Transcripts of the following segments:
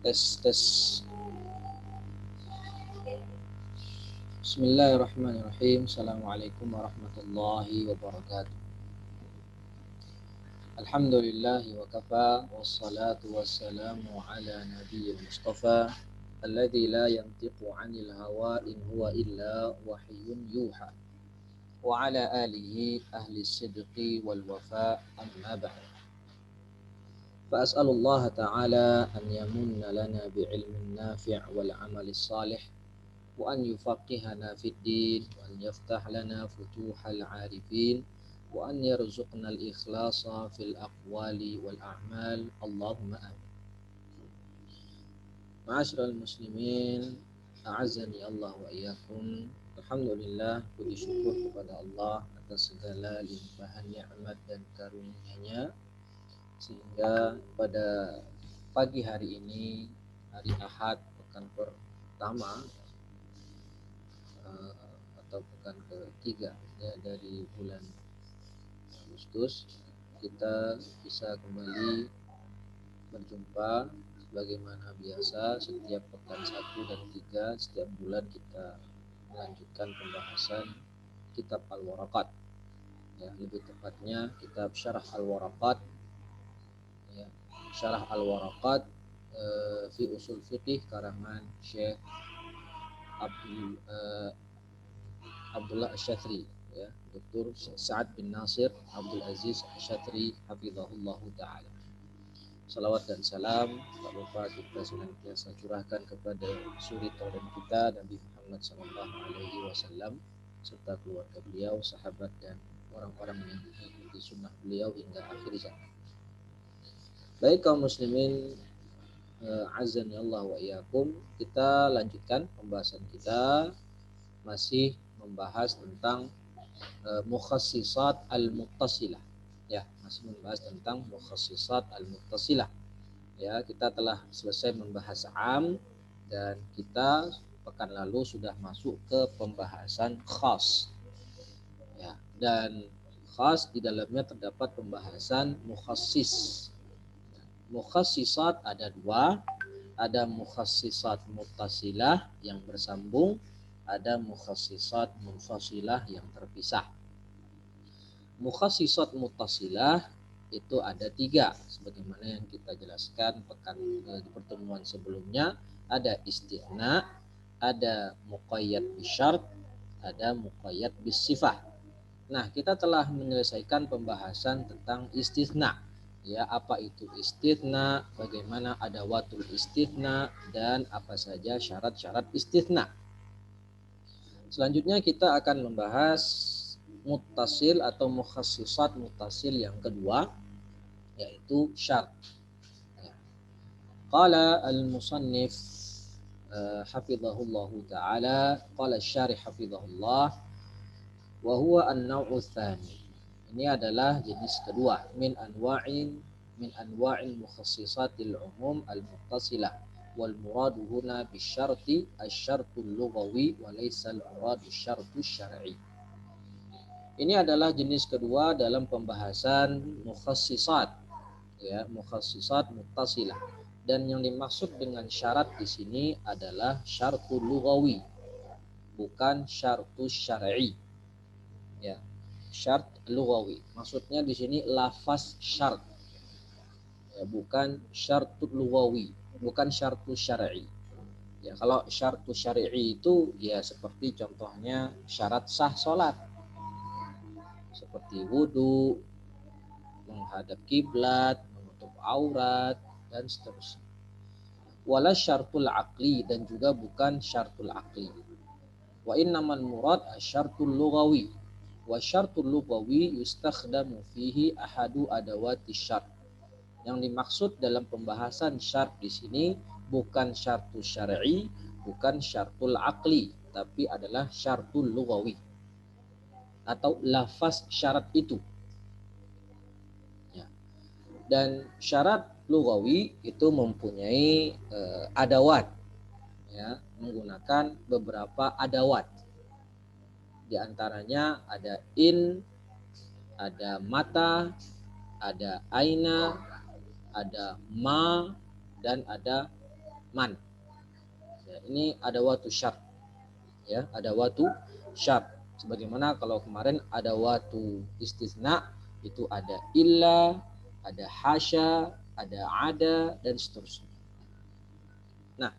Tes. Bismillahirrahmanirrahim. Assalamualaikum warahmatullahi wabarakatuh. Alhamdulillahi wa kafa wassalatu wassalamu ala nabiyyil mustafa alladzi la yantiqu 'anil hawa in huwa illa wahyun yuha wa ala alihi ahli sidqi wal wafa amma ba'd. Fa as'alullaha ta'ala an yamunna lana bi'ilmin nafi' wal 'amalis salih وأن يفقهنا في الدين وأن يفتح لنا فتوح العارفين وأن يرزقنا الإخلاص في الأقوال والأعمال اللهم آمين. Ma'asyiral muslimin, a'azzani Allah wa iyyakum. Alhamdulillah, puji syukur kepada Allah atas segala limpahan nikmat dan karunia-Nya sehingga pada pagi hari ini, hari Ahad, pekan pertama atau pekan ketiga ya, dari bulan Agustus, kita bisa kembali berjumpa sebagaimana biasa setiap pekan 1 dan 3 setiap bulan kita melanjutkan pembahasan kitab Al-Waraqat ya, lebih tepatnya kitab Syarah Al-Waraqat ya, Syarah Al-Waraqat fi Usul Fiqih karangan Syekh Abdullah Asy-Syatri ya, Dr. Sa'ad bin Nasir Abdul Aziz Asy-Syatri hafizahullahu taala. Salawat dan salam tak lupa kita senantiasa curahkan kepada suri teladan kita Nabi Muhammad sallallahu alaihi wasallam serta keluarga beliau, sahabat dan orang-orang yang mengikuti sunnah beliau hingga akhir zaman. Baik kaum muslimin, azan ya Allah wa iyyakum, kita lanjutkan pembahasan kita masih membahas tentang mukhassisat al-muttasilah ya, masih membahas tentang mukhassisat al-muttasilah ya. Kita telah selesai membahas am dan kita pekan lalu sudah masuk ke pembahasan khas ya, dan khas di dalamnya terdapat pembahasan mukhassis. Mukhassisat ada dua, ada mukhassisat muttasilah yang bersambung, ada mukhassisat munfasilah yang terpisah. Mukhassisat muttasilah itu ada 3 sebagaimana yang kita jelaskan di pertemuan sebelumnya. Ada istithna, ada muqayyad bisyart, ada muqayyad bisifah. Nah, kita telah menyelesaikan pembahasan tentang istithna ya, apa itu istithna, bagaimana adawatul istithna, dan apa saja syarat-syarat istithna. Selanjutnya kita akan membahas muttasil atau mukhassisat muttasil yang kedua, yaitu syarat. Qala al-musannif hafizahullahu ta'ala, qala asy-syarih hafizahullah, wa huwa an-naw'u tsani. Ini adalah jenis kedua min anwa'il mukhassisatil umum al-muttasilah. Wal muradu huna bisyarti asyartul lughawi wa laisa al-muradu syartus syar'i. Ini adalah jenis kedua dalam pembahasan mukhassisat ya, mukhassisat muttasilah, dan yang dimaksud dengan syarat di sini adalah syartul lughawi, bukan syartus syar'i ya. Syarat lughawi maksudnya di sini lafaz syarat ya, bukan syartul lughawi, bukan syartus syar'i ya. Kalau syartus syar'i itu ya seperti contohnya syarat sah salat, seperti wudu, menghadap kiblat, menutup aurat, dan seterusnya. Wala syartul aqli, dan juga bukan syartul aqli. Wa innamal murad asyartul lughawi. Wa syartul lughawi yustakhdamu fihi ahadu adawati syart. Yang dimaksud dalam pembahasan syarat di sini bukan syartul syar'i, bukan syartul aqli, tapi adalah syartul lughawi atau lafaz syarat itu ya. Dan syarat lughawi itu mempunyai adawat ya, menggunakan beberapa adawat. Di antaranya ada in, ada mata, ada aina, ada ma, dan ada man. Ya, ini ada watu syart, ya, ada watu syart. Sebagaimana kalau kemarin ada watu istisna, itu ada illa, ada hasya, ada, dan seterusnya. Nah,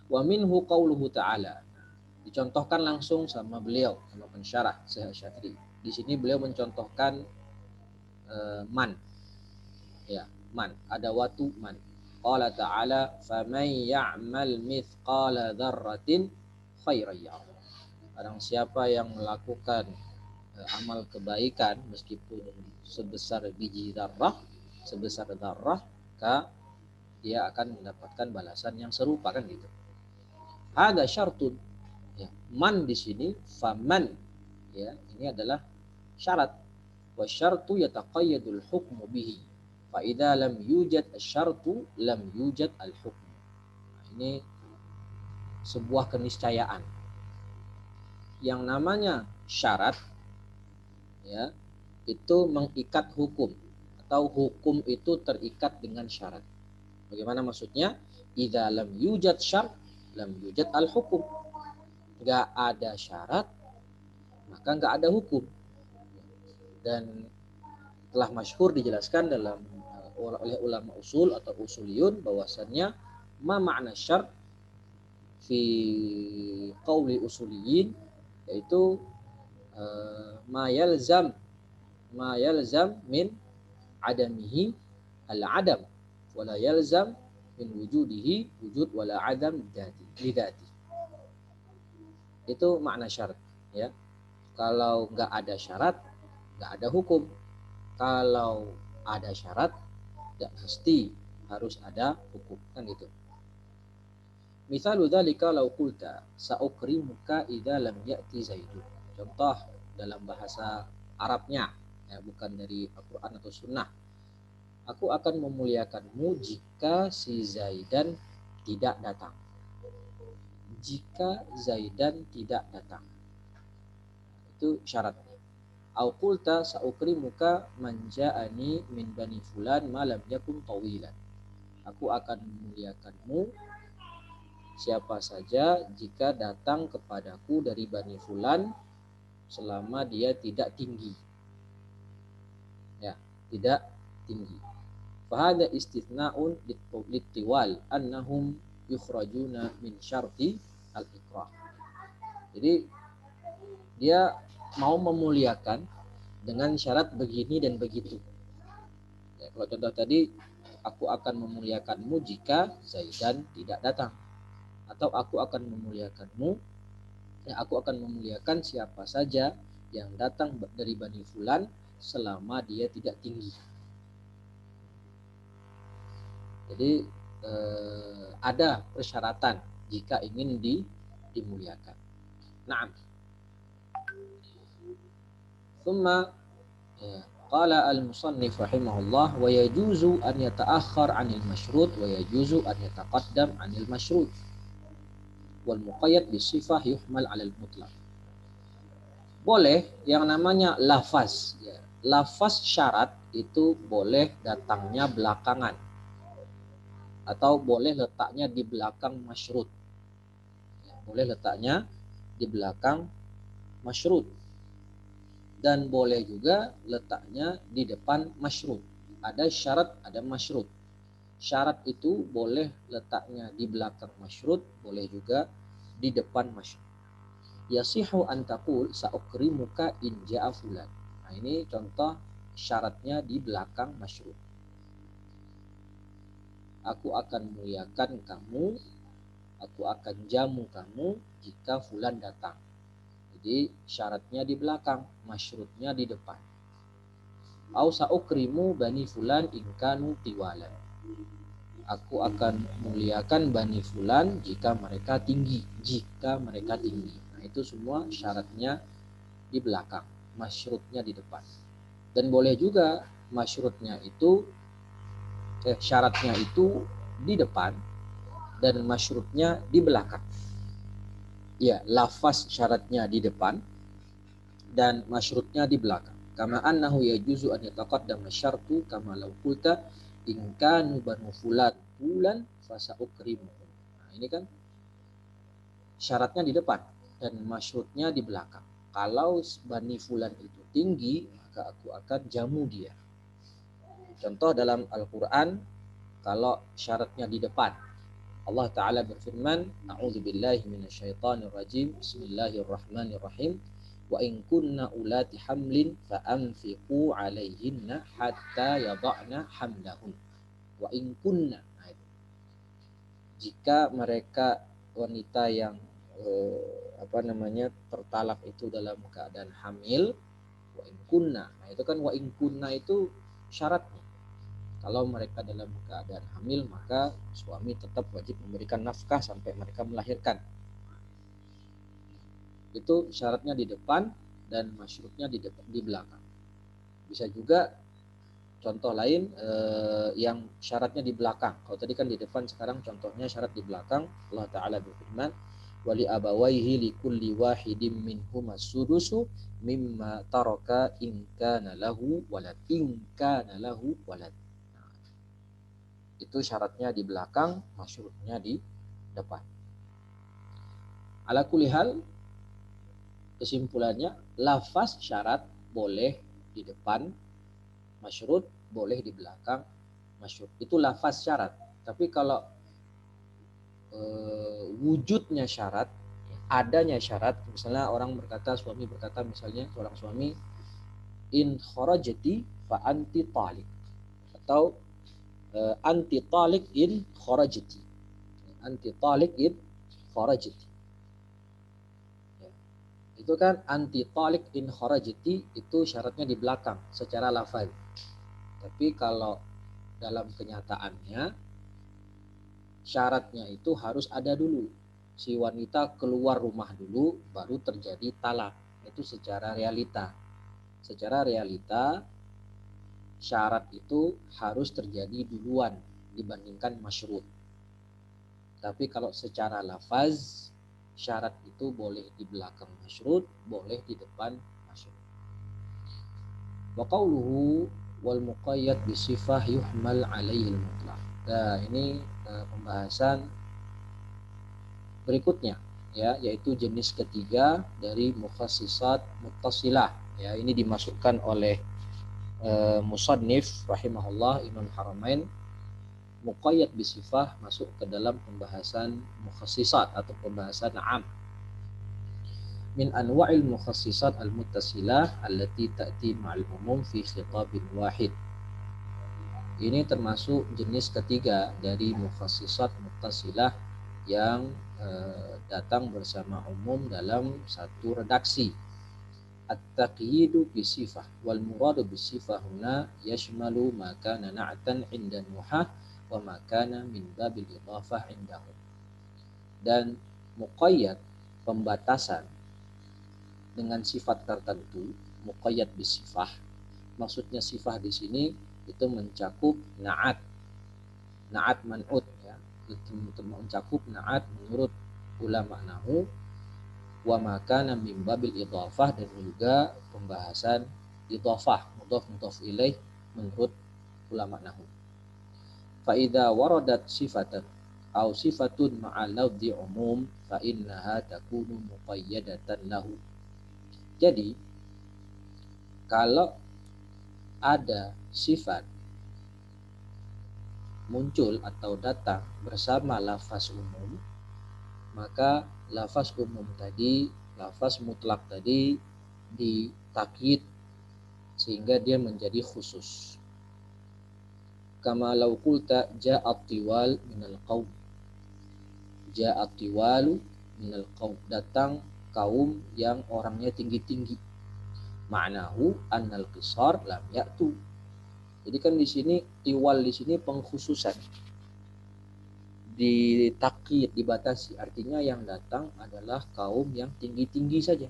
wa minhu qauluhu ta'ala. Dicontohkan langsung sama beliau, sama pensyarah Syekh Syafii. Di sini beliau mencontohkan man. Ya, man. Ada watu man. Qala ta'ala, faman ya'mal mithqala dzarratin khairan yarah. Barang siapa yang melakukan amal kebaikan meskipun sebesar biji zarrah, sebesar zarrah, maka dia akan mendapatkan balasan yang serupa, kan gitu. Ada syartun, ya, man di sini faman, ya, ini adalah syarat. Wa syartu yataqayyadul hukmu bihi. Fa idza lam yujad asy-syartu lam yujad al-hukm. Nah, ini sebuah keniscayaan. Yang namanya syarat, ya, itu mengikat hukum, atau hukum itu terikat dengan syarat. Bagaimana maksudnya? Idza lam yujad syart lam yujad al-hukum. Enggak ada syarat, maka enggak ada hukum. Dan telah masyhur dijelaskan dalam oleh ulama usul atau usuliyun bahwasannya ma makna syart fi qauli usuliyin, yaitu ma yalzam min adamihi al-adam wala yalzam min wujudihi wujud wala adam lidati. Itu makna syarat, ya. Kalau enggak ada syarat, enggak ada hukum. Kalau ada syarat, tidak mesti harus ada hukum, kan gitu. Misalu dzalika law qulta sa'ukrimuka idza lam ya'ti zaidun. Contoh dalam bahasa Arabnya, ya, bukan dari Al-Qur'an atau Sunnah. Aku akan memuliakanmu jika si Zaidan tidak datang. Jika Zaidan tidak datang, itu syaratnya. Au qulta sa'ukrimuka man ja'ani min bani fulan ma lam yakun tawilan. Aku akan memuliakanmu siapa saja jika datang kepadaku dari bani fulan selama dia tidak tinggi. Ya, tidak tinggi. Fahada istithna'un littiwal annahum yukhrajuna min syarti al-ikrah. Jadi dia mau memuliakan dengan syarat begini dan begitu. Ya, kalau contoh tadi, aku akan memuliakanmu jika Zaidan tidak datang. Atau aku akan memuliakanmu, ya, aku akan memuliakan siapa saja yang datang dari Bani Fulan selama dia tidak tinggi. Jadi ada persyaratan jika ingin dimuliakan. Naam. Thumma qala al-musannif rahimahullah wa yajuzu an yata'akhkhar 'anil masyrut wa yajuzu an yataqaddam 'anil masyrut wal muqayyad bi sifah yuhmal 'alal mutlaq. Boleh yang namanya lafaz, ya. Lafaz syarat itu boleh datangnya belakangan atau boleh letaknya di belakang masyrut. Ya, boleh letaknya di belakang masyrut. Dan boleh juga letaknya di depan masyrut. Ada syarat, ada masyrut. Syarat itu boleh letaknya di belakang masyrut, boleh juga di depan masyrut. Yasihu an taqul sa'ukrimuka in ja'a fulan. Nah, ini contoh syaratnya di belakang masyrut. Aku akan muliakan kamu, aku akan jamu kamu jika fulan datang. Jadi syaratnya di belakang, masyrutnya di depan. Au sa'ukrimu bani fulan inkanu tiwalan. Aku akan muliakan bani fulan jika mereka tinggi, jika mereka tinggi. Nah, itu semua syaratnya di belakang, masyrutnya di depan. Dan boleh juga masyrutnya itu syaratnya itu di depan dan masyrutnya di belakang. Ya, lafaz syaratnya di depan dan masyrutnya di belakang. Kama annahu yajuzu an yataqaddama syartu kama law qulta in kanu banu fulan fasaukrimuhum. Nah, ini kan syaratnya di depan dan masyhurnya di belakang. Kalau bani fulan itu tinggi, maka aku akan jamu dia. Contoh dalam Al-Quran, kalau syaratnya di depan, Allah Ta'ala berfirman, A'udzubillahi minasyaitonirrajim, Bismillahirrahmanirrahim, wa in kunna ulati hamlin fa'anfiqu alaihinna hatta yada'na hamlahun. Wa in kunna, nah itu. Jika mereka wanita yang tertalak itu dalam keadaan hamil, wa in kunna. Nah itu kan wa in kunna itu syaratnya. Kalau mereka dalam keadaan hamil, maka suami tetap wajib memberikan nafkah sampai mereka melahirkan. Itu syaratnya di depan dan masyhurnya di belakang. Bisa juga contoh lain yang syaratnya di belakang. Kalau tadi kan di depan, sekarang contohnya syarat di belakang. Allah Ta'ala berfirman, wali abawaihi likulli wahidim minhum as-sudusu mimma taraka in kana lahu walad. Itu syaratnya di belakang, masyhurnya di depan. Ala kulli hal, kesimpulannya lafaz syarat boleh di depan, masyhur boleh di belakang, masyhur. Itu lafaz syarat. Tapi kalau wujudnya syarat, adanya syarat, misalnya suami berkata misalnya seorang suami, in kharajati fa anti talik, atau anti talik in kharajati. Anti talik in kharajati. Itu kan anti talik in kharajati, itu syaratnya di belakang secara lafaz. Tapi kalau dalam kenyataannya syaratnya itu harus ada dulu. Si wanita keluar rumah dulu baru terjadi talak. Itu secara realita. Secara realita syarat itu harus terjadi duluan dibandingkan masyhur. Tapi kalau secara lafaz, syarat itu boleh di belakang masyhur, boleh di depan masyhur. Wa qawluhu wal muqayyad bi sifah yuhmal alaihi al-mutlaq. Nah, ini pembahasan berikutnya, ya, yaitu jenis ketiga dari mukhassisat muttasilah. Ya, ini dimasukkan oleh musannif rahimahullah, Imam Haramain. Muqayyad bisifah masuk ke dalam pembahasan mukhassisat atau pembahasan am. Min anwa'il mukhassisat al-muttasilah allati ta'ti ma'al umum fi khitabin wahid. Ini termasuk jenis ketiga dari mukhassisat muttasilah yang datang bersama umum dalam satu redaksi. At-taqyidu bisifah wal muradu bisifah huna yashmalu ma kana na'tan 'inda nuhah wa ma kana min babil idhafah 'indahum. Dan muqayyad, pembatasan dengan sifat tertentu, muqayyad bisifah, maksudnya sifah di sini itu mencakup na'at man'ut, ya, itu mencakup na'at menurut ulama nahwu, wa makana min babil idhafah, dan juga pembahasan idhafah, mudhaf ilaih menurut ulama nahwu. Fa idza waradat sifatan aw sifatun ma'a lafzi umum fa innaha takunu muqayyadatan lahu. Jadi kalau ada sifat muncul atau datang bersama lafaz umum, maka lafaz umum tadi, lafaz mutlak tadi ditakyid sehingga dia menjadi khusus. Kama law qulta ja'at tiwal minal qaum. Ja'at tiwalu minal qaum, datang kaum yang orangnya tinggi-tinggi. Ma'nahu annal qisar lam ya'tu. Jadi kan di sini tiwal di sini pengkhususan. Ditakyid, dibatasi, artinya yang datang adalah kaum yang tinggi-tinggi saja,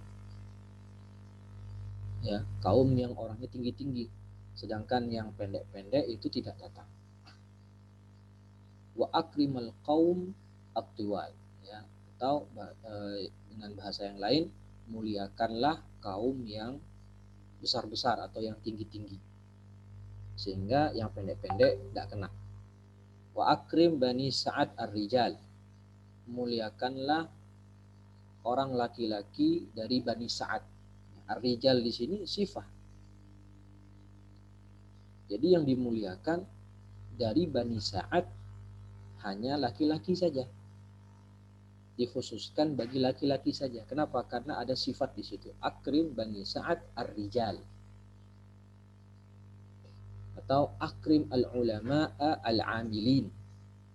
ya, kaum yang orangnya tinggi-tinggi, sedangkan yang pendek-pendek itu tidak datang. Wa akrimal qaum at-tiwal, ya, atau dengan bahasa yang lain, muliakanlah kaum yang besar-besar atau yang tinggi-tinggi. sehingga yang pendek-pendek tidak kena. Wa akrim bani Sa'ad ar-rijal, muliakanlah orang laki-laki dari Bani Sa'ad. Ar-rijal di sini sifah. Jadi yang dimuliakan dari Bani Sa'ad hanya laki-laki saja. Dikhususkan bagi laki-laki saja. Kenapa? Karena ada sifat di situ. Akrim Bani Sa'ad ar-rijal. Atau akrim al-ulama'a al-amilin.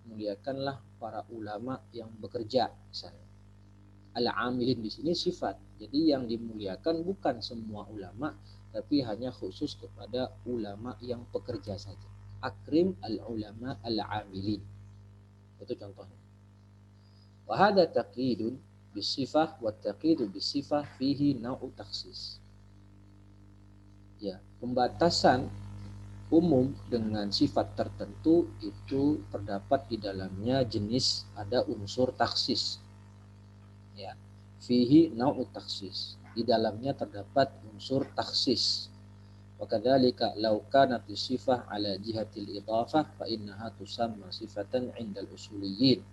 Muliakanlah para ulama yang bekerja misalnya. Al-amilin di sini sifat. Jadi yang dimuliakan bukan semua ulama, tapi hanya khusus kepada ulama yang bekerja saja. Akrim al-ulama al-amilin. Itu contohnya. Wa hadha taqyidun bisifah wa taqyidu bisifah fihi nau'u takhsis. Ya, pembatasan umum dengan sifat tertentu itu terdapat di dalamnya jenis, ada unsur taksis. Ya, fihi nau'u taksis. Di dalamnya terdapat unsur taksis. Wa kadzalika law kanat sifah ala jihatil idhafah fa innaha tusamma sifatan 'indal usuliyyin.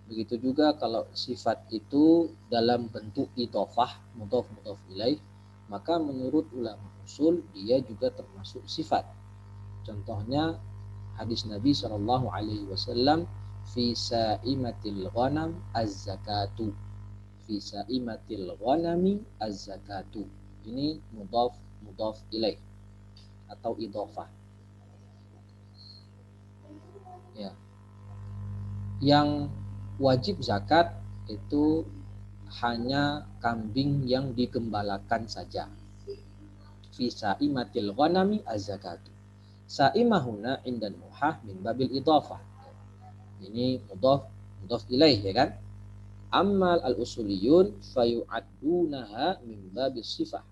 Begitu juga kalau sifat itu dalam bentuk idhafah, mudhaf ilaih, maka menurut ulama usul dia juga termasuk sifat. Contohnya hadis Nabi SAW, fi sa'imatil ghanam az-zakatu. Fi sa'imatil ghanami az-zakatu. Ini mudhaf ilaih atau idhafah. Ya. Yang wajib zakat itu hanya kambing yang digembalakan saja. Fi sa'imatil ghanami az-zakatu. Sa'imahuna indan muhah min babil idhafah. Ini mudhaf ilaih, ya kan? Ammal al-usuliyun fayu'addunaha min babis sifah.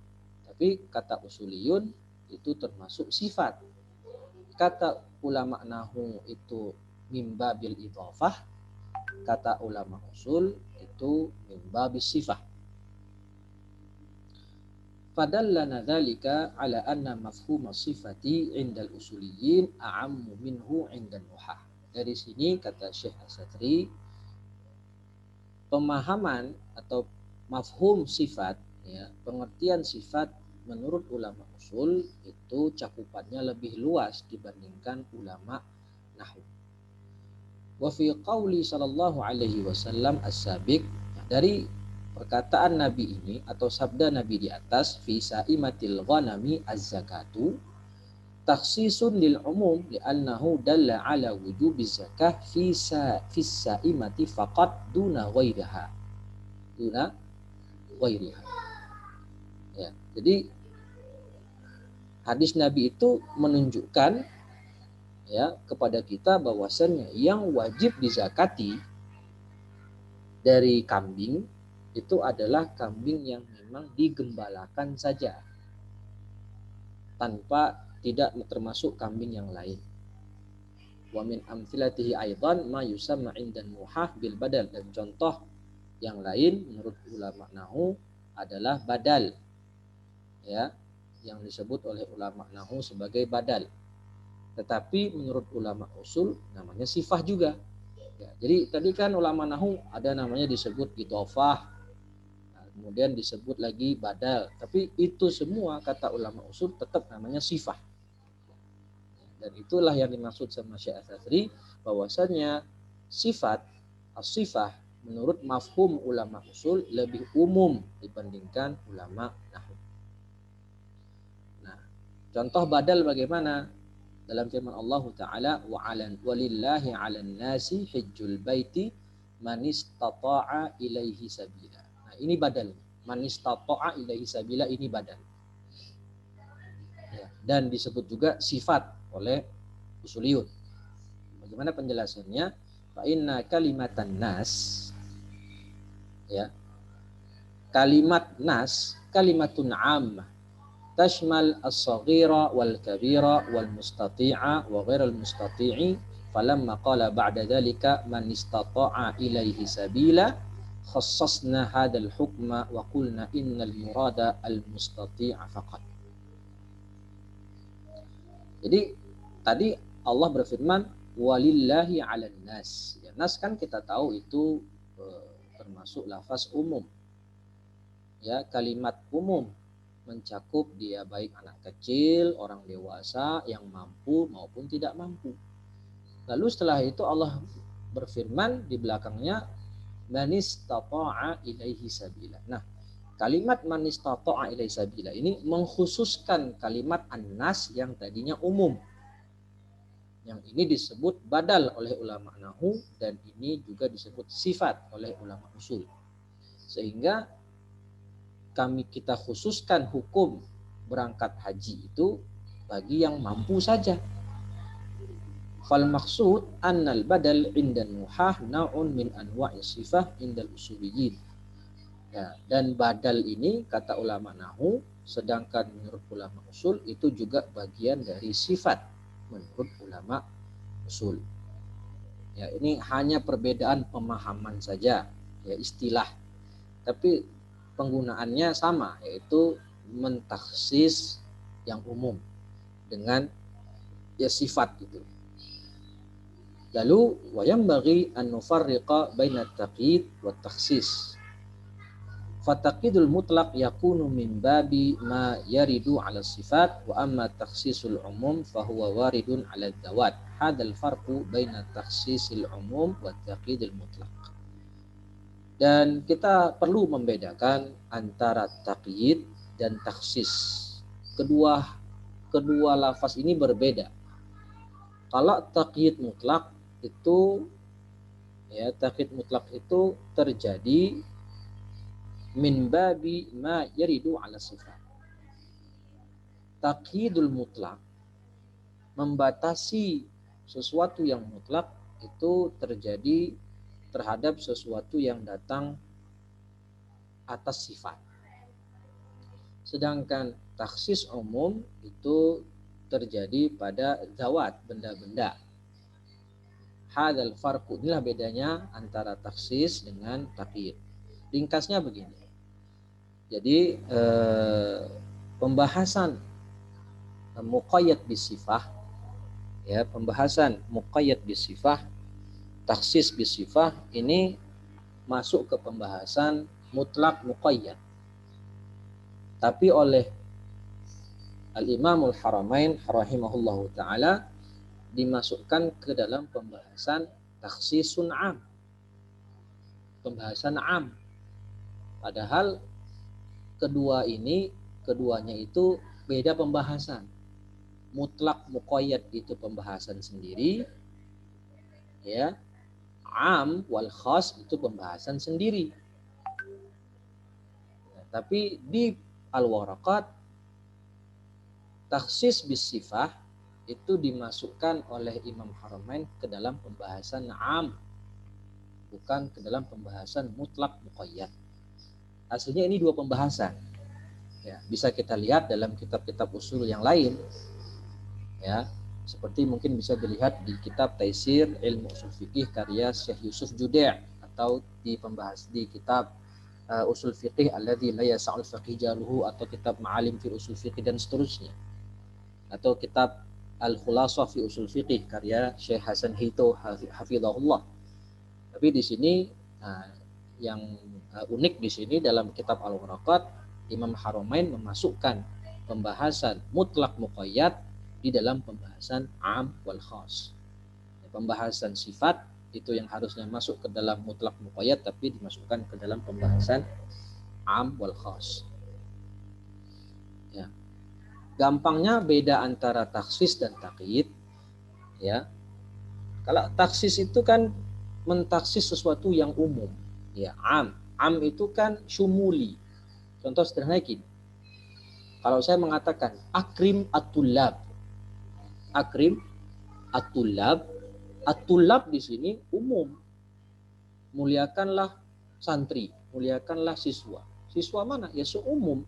Tapi kata usuliyun itu termasuk sifat. Kata ulama nahwu itu min babil idhafah. Kata ulama usul itu min babis sifah. Fadallana dzalika ala anna mafhum sifati 'indal usuliyyin a'ammu minhu 'indan nuhah. Dari sini kata Syekh As-Satri, pemahaman atau mafhum sifat, ya, pengertian sifat menurut ulama usul itu cakupannya lebih luas dibandingkan ulama nahwu. Wa fi qauli sallallahu alaihi wasallam as-sabiq, dari perkataan Nabi ini atau sabda Nabi di atas, fi sa'imatil ghanami az-zakatu, takhsisun lil umum li'annahu dalla ala wujubi zakah fi sa'imati faqat duna ghairiha. Ya, jadi hadis Nabi itu menunjukkan, ya, kepada kita bahwasannya yang wajib dizakati dari kambing itu adalah kambing yang memang digembalakan saja, tanpa tidak termasuk kambing yang lain. Wa min amthilatihi aidan ma yusamma 'indan muhah bil badal, dan contoh yang lain menurut ulama nahwu adalah badal, ya, yang disebut oleh ulama nahwu sebagai badal. Tetapi menurut ulama usul namanya sifah juga. Ya, jadi tadi kan ulama nahwu ada namanya disebut idhofah, kemudian disebut lagi badal, tapi itu semua kata ulama usul tetap namanya sifah. Dan itulah yang dimaksud sama Syekh As-Satri, bahwasanya sifat as-sifah menurut mafhum ulama usul lebih umum dibandingkan ulama nahwu. Nah, contoh badal bagaimana? Dalam firman Allah Ta'ala, walillahi 'alan nasi hajjul baiti man istata'a ilaihi sabila. Nah, ini badal. Man istata'a ilaihi sabila, ini badal. Ya, dan disebut juga sifat oleh usuliyun. Bagaimana penjelasannya? Fa inna kalimatan nas, ya, kalimat nas kalimatun 'ammah tashmal as-saghira wal kabira wal mustati'a wa ghairal mustati'i, falamma qala ba'da dhalika man istata'a ilaihi sabila khassasna hadzal hukma wa qulna innal murada al mustati'a faqat. Jadi tadi Allah berfirman walillahi 'alan nas. Ya, nas kan kita tahu itu termasuk lafaz umum. Ya, kalimat umum mencakup dia baik anak kecil, orang dewasa yang mampu maupun tidak mampu. Lalu setelah itu Allah berfirman di belakangnya man istata'a ilaihi sabila. Nah, kalimat man istata'a ilaihi sabila ini mengkhususkan kalimat an-nas yang tadinya umum. Yang ini disebut badal oleh ulama nahu dan ini juga disebut sifat oleh ulama usul. Sehingga kita khususkan hukum berangkat haji itu bagi yang mampu saja. Fal maksud annal badal indan nuhah na'un min anwa'i sifah indal usuliyyin. Ya, dan badal ini kata ulama nahu, sedangkan menurut ulama usul itu juga bagian dari sifat menurut ulama usul. Ya, ini hanya perbedaan pemahaman saja, ya istilah. Tapi penggunaannya sama, yaitu mentaksis yang umum dengan ya sifat itu. Lalu wayam bagi an nufarriqa baina taqyid wa takhsis. Fataqidul mutlaq yakunu min babi ma yaridu ala sifat wa amma takhsisul umum fahuwa waridun ala dawat. Hadzal farqu baina takhsisil umum wa taqidil mutlaq. Dan kita perlu membedakan antara taqyid dan takhsis. Kedua lafaz ini berbeda. Kalau taqyid mutlak itu ya taqyid mutlak itu terjadi min babi ma yaridu ala sifat. Taqyidul mutlak membatasi sesuatu yang mutlak itu terjadi terhadap sesuatu yang datang atas sifat. Sedangkan takhsis umum itu terjadi pada zawat, benda-benda. Hadzal farqu, inilah bedanya antara takhsis dengan taqyid. Ringkasnya begini. Jadi pembahasan muqayyad bisifah, ya pembahasan muqayyad bisifah, takhsis bisifah ini masuk ke pembahasan mutlak muqayyad. Tapi oleh Al-Imamul Haramain rahimahullahu ta'ala dimasukkan ke dalam pembahasan takhsisun am. Pembahasan am. Padahal keduanya itu beda pembahasan. Mutlak muqayyad itu pembahasan sendiri. Ya. Am wal khas itu pembahasan sendiri. Ya, tapi di Al-Waraqat takhsis bisifah itu dimasukkan oleh Imam Haramain ke dalam pembahasan am, bukan ke dalam pembahasan mutlak muqayyad. Aslinya ini dua pembahasan. Ya, bisa kita lihat dalam kitab-kitab usul yang lain. Ya, seperti mungkin bisa dilihat di kitab Taisir Ilmu Usul Fiqih karya Syekh Yusuf Judi' atau di kitab Usul Fiqih alladzi la yas'ul faqih jaluhu atau kitab Ma'alim fi Usul Fiqih dan seterusnya. Atau kitab Al-Khulasah fi Usul Fiqih karya Syekh Hasan Hito hafizahullah. Tapi di sini yang unik di sini dalam kitab Al-Waraqat Imam Haramain memasukkan pembahasan mutlak muqayyad di dalam pembahasan am wal khas. Pembahasan sifat itu yang harusnya masuk ke dalam mutlak muqayyad tapi dimasukkan ke dalam pembahasan am wal khas. Ya. Gampangnya beda antara taksis dan taqyid. Ya. Kalau taksis itu kan mentaksis sesuatu yang umum. Ya, am. Am itu kan syumuli. Contoh sederhana gini. Kalau saya mengatakan akrim at-tullab. Akrim at-tullab. At-tullab di sini umum. Muliakanlah santri, muliakanlah siswa. Siswa mana? Ya seumum.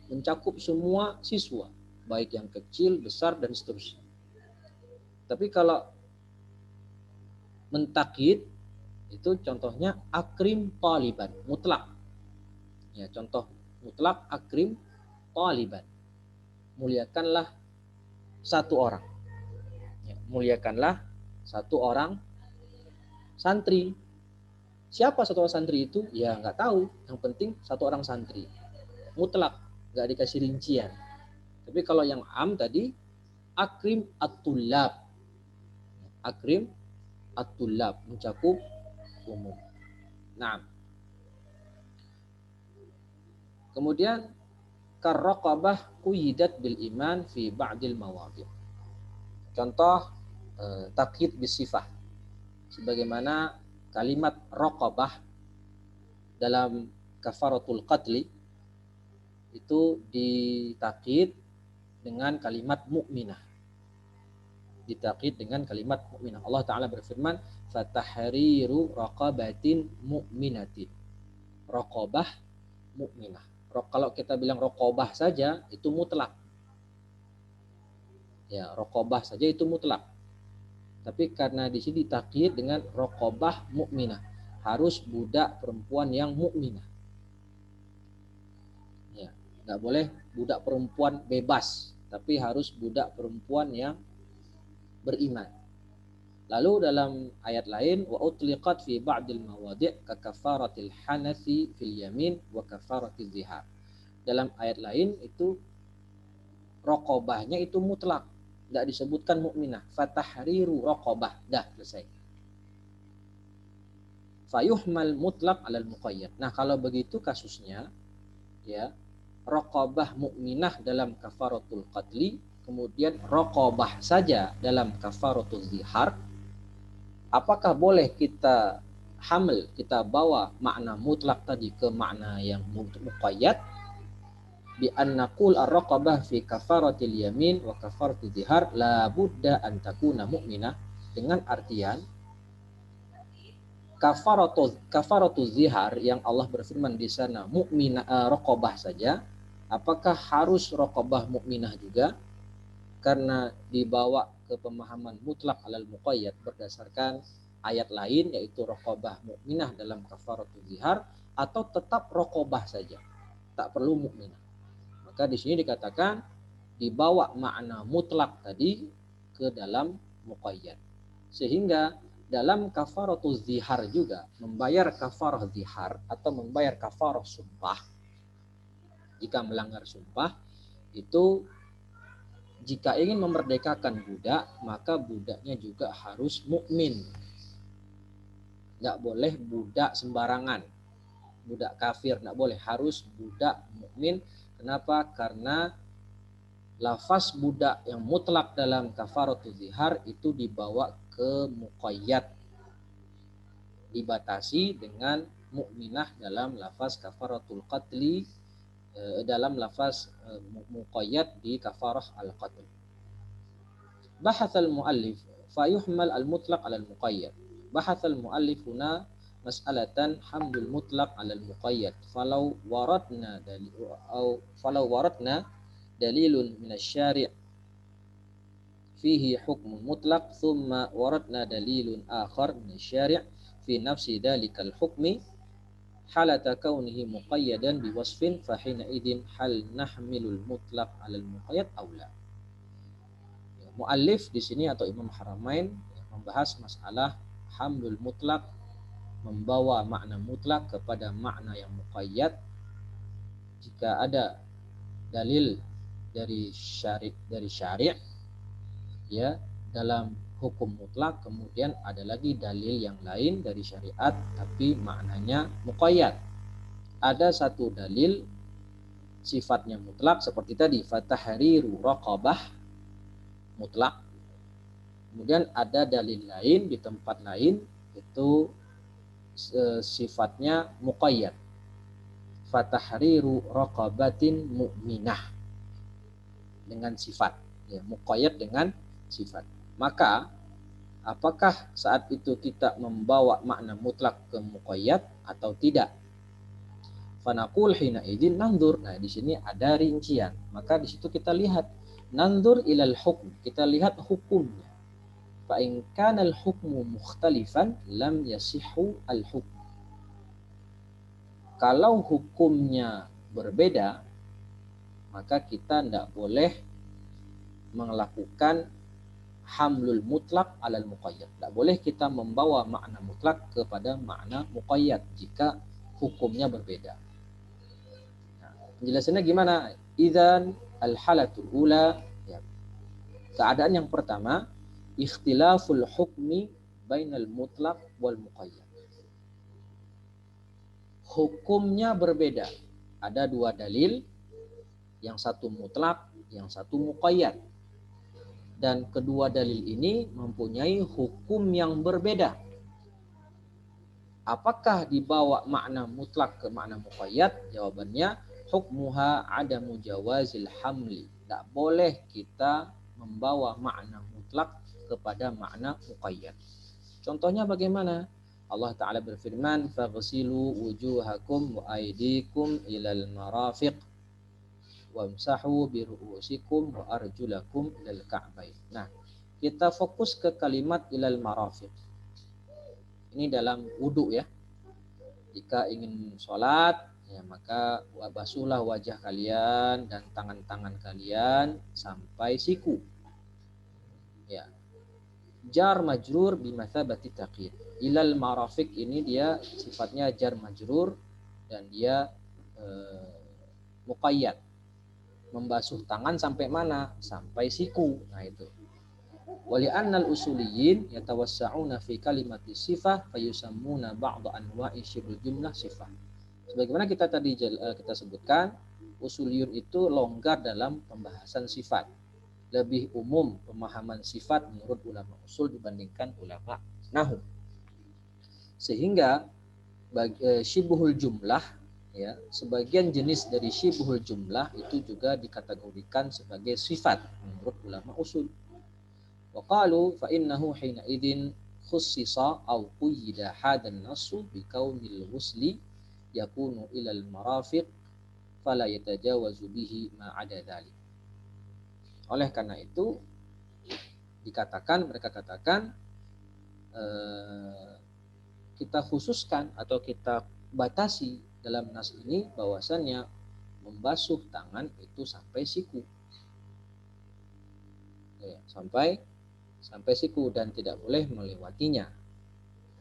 Mencakup semua siswa, baik yang kecil, besar dan seterusnya. Tapi kalau mentakid itu contohnya akrim taliban, mutlak. Ya, contoh mutlak akrim taliban. Muliakanlah satu orang. Ya, muliakanlah satu orang santri. Siapa satu orang santri itu? Ya nggak tahu. Yang penting satu orang santri. Mutlak, nggak dikasih rincian. Tapi kalau yang am tadi, akrim at-tullab. Akrim at-tullab, mencakup umum. Nah, kemudian karraqabah kuyidat bil iman fi ba'dil mawadhi'. Contoh takyid bisifah. Sebagaimana kalimat raqabah dalam kafaratul qatli itu ditakyid dengan kalimat mukminah. Ditakyid dengan kalimat mukminah. Allah Ta'ala berfirman, fatahriru raqabatin mu'minatin. Raqabah mukminah. Kalau kita bilang raqabah saja itu mutlak. Ya, raqabah saja itu mutlak. Tapi karena di sini ditakyid dengan raqabah mukminah, harus budak perempuan yang mukminah. Ya, nggak boleh budak perempuan bebas, tapi harus budak perempuan yang beriman. Lalu dalam ayat lain, wa utliqat fi ba'dil mawadhi' ka kafaratil hanathi fil yamin wa kafaratiz zihar. Dalam ayat lain itu raqabahnya itu mutlak, nggak disebutkan mukminah. Fatahriru raqabah, dah selesai. Fayuhmal mutlak alal muqayyad. Nah, kalau begitu kasusnya, ya, raqabah mukminah dalam kafaratul qatli, kemudian raqabah saja dalam kafaratul zihar. Apakah boleh kita hamil, kita bawa makna mutlak tadi ke makna yang muqayyad? Bi an naqul ar-raqabah fi kafaratil yamin wa kafaratil zihar la budda an takuna mu'minah, dengan artian kafaratu zihar yang Allah berfirman di sana mukminah, raqabah saja, apakah harus raqabah mukminah juga? Karena dibawa ke pemahaman mutlak alal muqayyad berdasarkan ayat lain, yaitu raqabah mukminah dalam kafaratu zihar, atau tetap raqabah saja, tak perlu mukminah. Maka di sini dikatakan dibawa makna mutlak tadi ke dalam muqayyad, sehingga dalam kafaratu zihar juga membayar kafarah zihar atau membayar kafarah sumpah. Jika melanggar sumpah itu, jika ingin memerdekakan budak, maka budaknya juga harus mukmin. Nggak boleh budak sembarangan, budak kafir, nggak boleh, harus budak mukmin. Kenapa? Karena lafaz budak yang mutlak dalam kafaratul zihar itu dibawa ke muqayyad, dibatasi dengan mukminah dalam lafaz kafaratul qatli, dalam lafaz muqayyad di kafarah al-qatl. Bahath al-muallif fayuhmal al-mutlaq ala al-muqayyad. Bahath al-muallif huna mas'alatan hamdul mutlaq ala al-muqayyad. Falau waradna dalilun min asy-syari' fihi hukmun mutlaq thumma waradna dalilun akhar min asy-syari' fi nafsi dalikal hukmi halata kaunihi muqayyadan biwasfin fahina idin hal nahmilul mutlaq alal muqayyad aula. Muallif di sini atau Imam Haramain membahas masalah hamdul mutlaq, membawa makna mutlak kepada makna yang muqayyad. Jika ada dalil dari syari' ya dalam hukum mutlak, kemudian ada lagi dalil yang lain dari syariat tapi maknanya muqayyad. Ada satu dalil sifatnya mutlak seperti tadi fatahriru raqabah, mutlak. Kemudian ada dalil lain di tempat lain itu sifatnya muqayyad, fatahriru raqabatin mu'minah, dengan sifat, ya, muqayyad dengan sifat. Maka apakah saat itu kita membawa makna mutlak ke muqayyad atau tidak? Fanaqul hina idzin nandur. Nah, di sini ada rincian. Maka di situ kita lihat nandur ilal hukm, kita lihat hukumnya. Fa in kana al hukmu mukhtalifan lam yasihhu al hukm. Kalau hukumnya berbeda, maka kita tidak boleh melakukan hamlul mutlak alal muqayyad. Tidak boleh kita membawa makna mutlak kepada makna muqayyad jika hukumnya berbeda. Nah, penjelasannya gimana? Idzan al-halatul ula, ya, keadaan yang pertama, ikhtilaful hukmi bainal mutlak wal muqayyad. Hukumnya berbeda. Ada dua dalil, yang satu mutlak, yang satu muqayyad. Dan kedua dalil ini mempunyai hukum yang berbeda. Apakah dibawa makna mutlak ke makna muqayyad? Jawabannya, hukmuha adamu jawazil hamli. Tidak boleh kita membawa makna mutlak kepada makna muqayyad. Contohnya bagaimana? Allah Ta'ala berfirman, faghsilu wujuhakum wa aydikum ilal marafiq wamsahu biru'usikum wa arjulakum ilal ka'bain. Nah, kita fokus ke kalimat ilal marafiq. Ini dalam wudu ya. Jika ingin sholat, ya maka basuhlah wajah kalian dan tangan-tangan kalian sampai siku. Ya. Jar majrur bimathabati taqyid. Ilal marafiq ini dia sifatnya jar majrur dan dia muqayyad. Membasuh tangan sampai mana? Sampai siku. Nah itu. Wali annal usuliyin yatawassa'una fi kalimati sifah fayusammuna ba'd anwa'i syibul jumlah sifah. Sebagaimana kita tadi kita sebutkan, usuliyun itu longgar dalam pembahasan sifat. Lebih umum pemahaman sifat menurut ulama usul dibandingkan ulama nahwu. Sehingga syibhul jumlah, ya, sebagian jenis dari syibhul jumlah itu juga dikategorikan sebagai sifat menurut ulama usul. Wa qalu fa innahu hina idin khussisa aw quyida hadan nasu bi kaunil ghusli yakunu ilal marafiq fala yatajawazu bihi ma ada dzalik. Oleh karena itu mereka katakan kita khususkan atau kita batasi dalam nas ini bahwasannya membasuh tangan itu sampai siku. Ya, sampai siku dan tidak boleh melewatinya.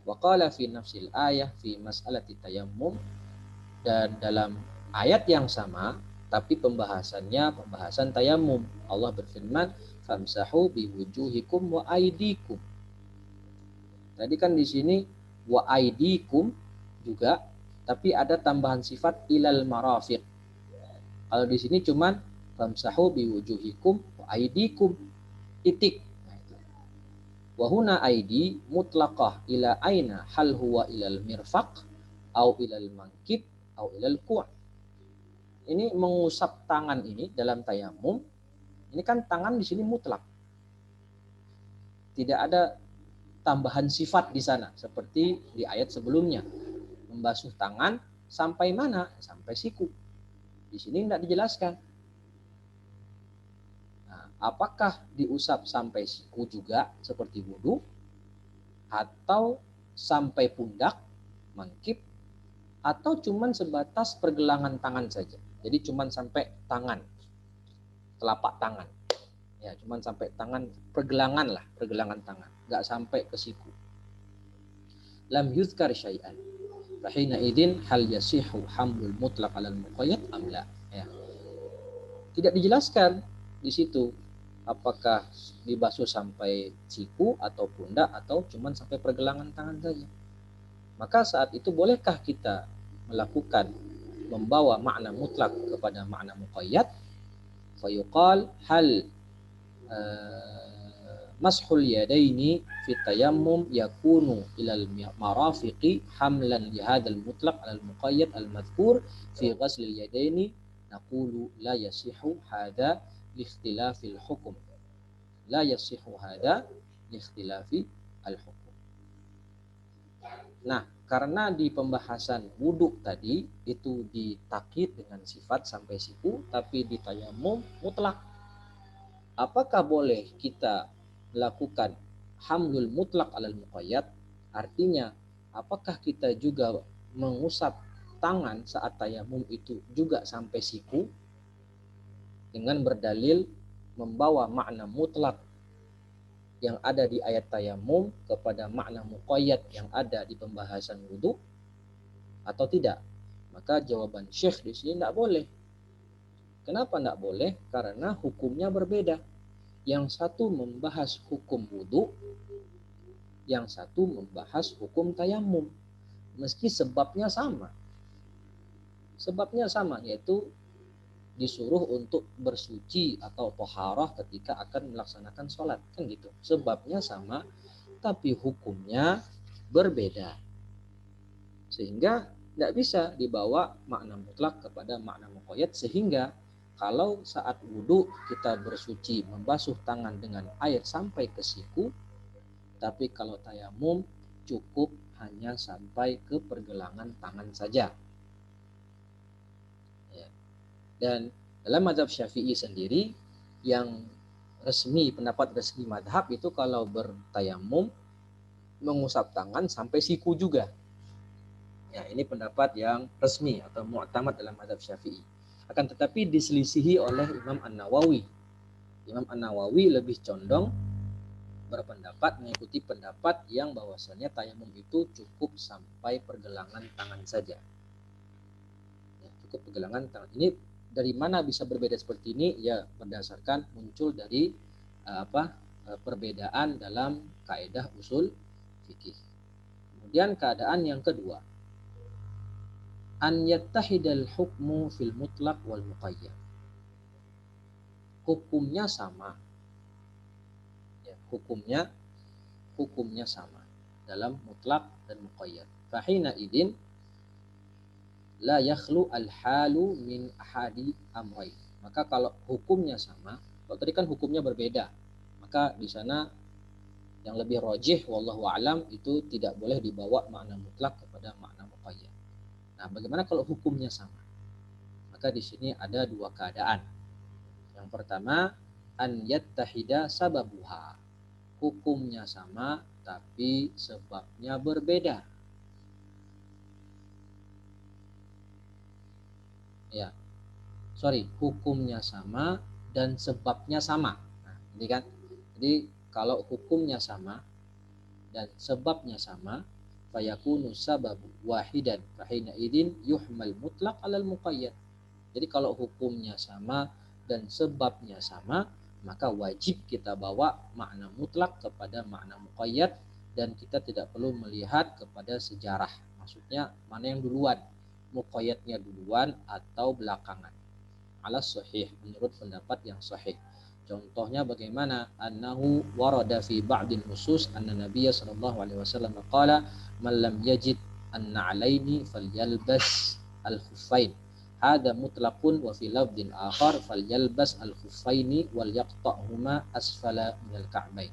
Wa qala fi nafsil ayah fi mas'alati tayammum, dan dalam ayat yang sama tapi pembahasan tayammum. Allah berfirman, famsahu biwujuhikum wa aidikum. Tadi kan di sini wa aidikum juga, tapi ada tambahan sifat ilal marafiq. Kalau di sini cuman famsahu biwujuhikum wa aidikum titik. Wa huna aidi mutlaqah ila aina hal huwa ilal mirfaq au ilal mankib au ilal ku'. Ini mengusap tangan ini dalam tayamum, ini kan tangan di sini mutlak. Tidak ada tambahan sifat di sana seperti di ayat sebelumnya. Membasuh tangan sampai mana? Sampai siku. Di sini tidak dijelaskan. Nah, apakah diusap sampai siku juga seperti wudu atau sampai pundak, mangkib, atau cuman sebatas pergelangan tangan saja? Jadi cuman sampai tangan, telapak tangan. Ya, cuman sampai tangan, pergelangan tangan, nggak sampai ke siku. Lam yuzkar syai'an. Fahina idin hal yasihu hamlul mutlaq 'alal muqayyad am la. Ya. Tidak dijelaskan di situ apakah dibasuh sampai siku atau pundak atau cuman sampai pergelangan tangan saja. Maka saat itu bolehkah kita melakukan membawa makna mutlak kepada makna muqayyad? Fayuqal hal mashul yadaini fi tayammum yakunu ilal marafiqi hamlan li hadzal mutlaq al muqayyad al madhkur fi ghasl al yadaini, naqulu la yasihu hadza li ikhtilafil hukm. La yasihu hadza li ikhtilafi al hukm. Nah, karena di pembahasan wudhu tadi itu ditakkid dengan sifat sampai siku, tapi di tayammum mutlak. Apakah boleh kita melakukan hamlul mutlak alal muqayyad? Artinya, apakah kita juga mengusap tangan saat tayammum itu juga sampai siku dengan berdalil membawa makna mutlak yang ada di ayat tayamum kepada makna muqayyad yang ada di pembahasan wudu atau tidak? Maka jawaban Syekh di sini tidak boleh. Kenapa tidak boleh? Karena hukumnya berbeda. Yang satu membahas hukum wudu, yang satu membahas hukum tayamum. Meski sebabnya sama. Sebabnya sama, yaitu disuruh untuk bersuci atau toharah ketika akan melaksanakan sholat. Kan gitu. Sebabnya sama, tapi hukumnya berbeda. Sehingga tidak bisa dibawa makna mutlak kepada makna muqayyad, sehingga kalau saat wudhu kita bersuci membasuh tangan dengan air sampai ke siku, tapi kalau tayamum cukup hanya sampai ke pergelangan tangan saja. Ya. Dan dalam mazhab Syafi'i sendiri, yang resmi, pendapat resmi madhab itu kalau bertayamum mengusap tangan sampai siku juga. Ya, ini pendapat yang resmi atau mu'tamad dalam mazhab Syafi'i. Akan tetapi diselisihi oleh Imam An-Nawawi. Imam An-Nawawi lebih condong berpendapat mengikuti pendapat yang bahwasannya tayamum itu cukup sampai pergelangan tangan saja. Ya, cukup pergelangan tangan. Ini dari mana bisa berbeda seperti ini? Ya, berdasarkan muncul dari perbedaan dalam kaidah usul fikih. Kemudian keadaan yang kedua, an yattahidal hukmu fil mutlaq wal muqayyad. Hukumnya sama. Ya, hukumnya sama dalam mutlak dan muqayyad. Fahina idin la yakhlu al halu min ahadi amrayn. Maka kalau hukumnya sama, kalau tadi kan hukumnya berbeda, maka di sana yang lebih rajih wallahu alam itu tidak boleh dibawa makna mutlak kepada makna muqayyad. Nah, bagaimana kalau hukumnya sama? Maka di sini ada dua keadaan. Yang pertama, an yattahida sababuha. Hukumnya sama tapi sebabnya berbeda. Ya. Hukumnya sama dan sebabnya sama. Nah, ini kan. Jadi kalau hukumnya sama dan sebabnya sama, fayakunu sababu wahidan fahina idin yuhmal mutlaq alal muqayyad. Jadi kalau hukumnya sama dan sebabnya sama, maka wajib kita bawa makna mutlak kepada makna muqayyad, dan kita tidak perlu melihat kepada sejarah. Maksudnya mana yang duluan, muqayyadnya duluan atau belakangan. Ala sahih, menurut pendapat yang sahih. Contohnya bagaimana? Annahu warada fi ba'dil nusus anna Nabiyya sallallahu alaihi wasallam qala man lam yajid an-na'laini falyalbas al-khuffain. Hada mutlaqun wa fi lafdin akhar falyalbas al-khuffaini wal yaqta'huma asfala minal ka'bain.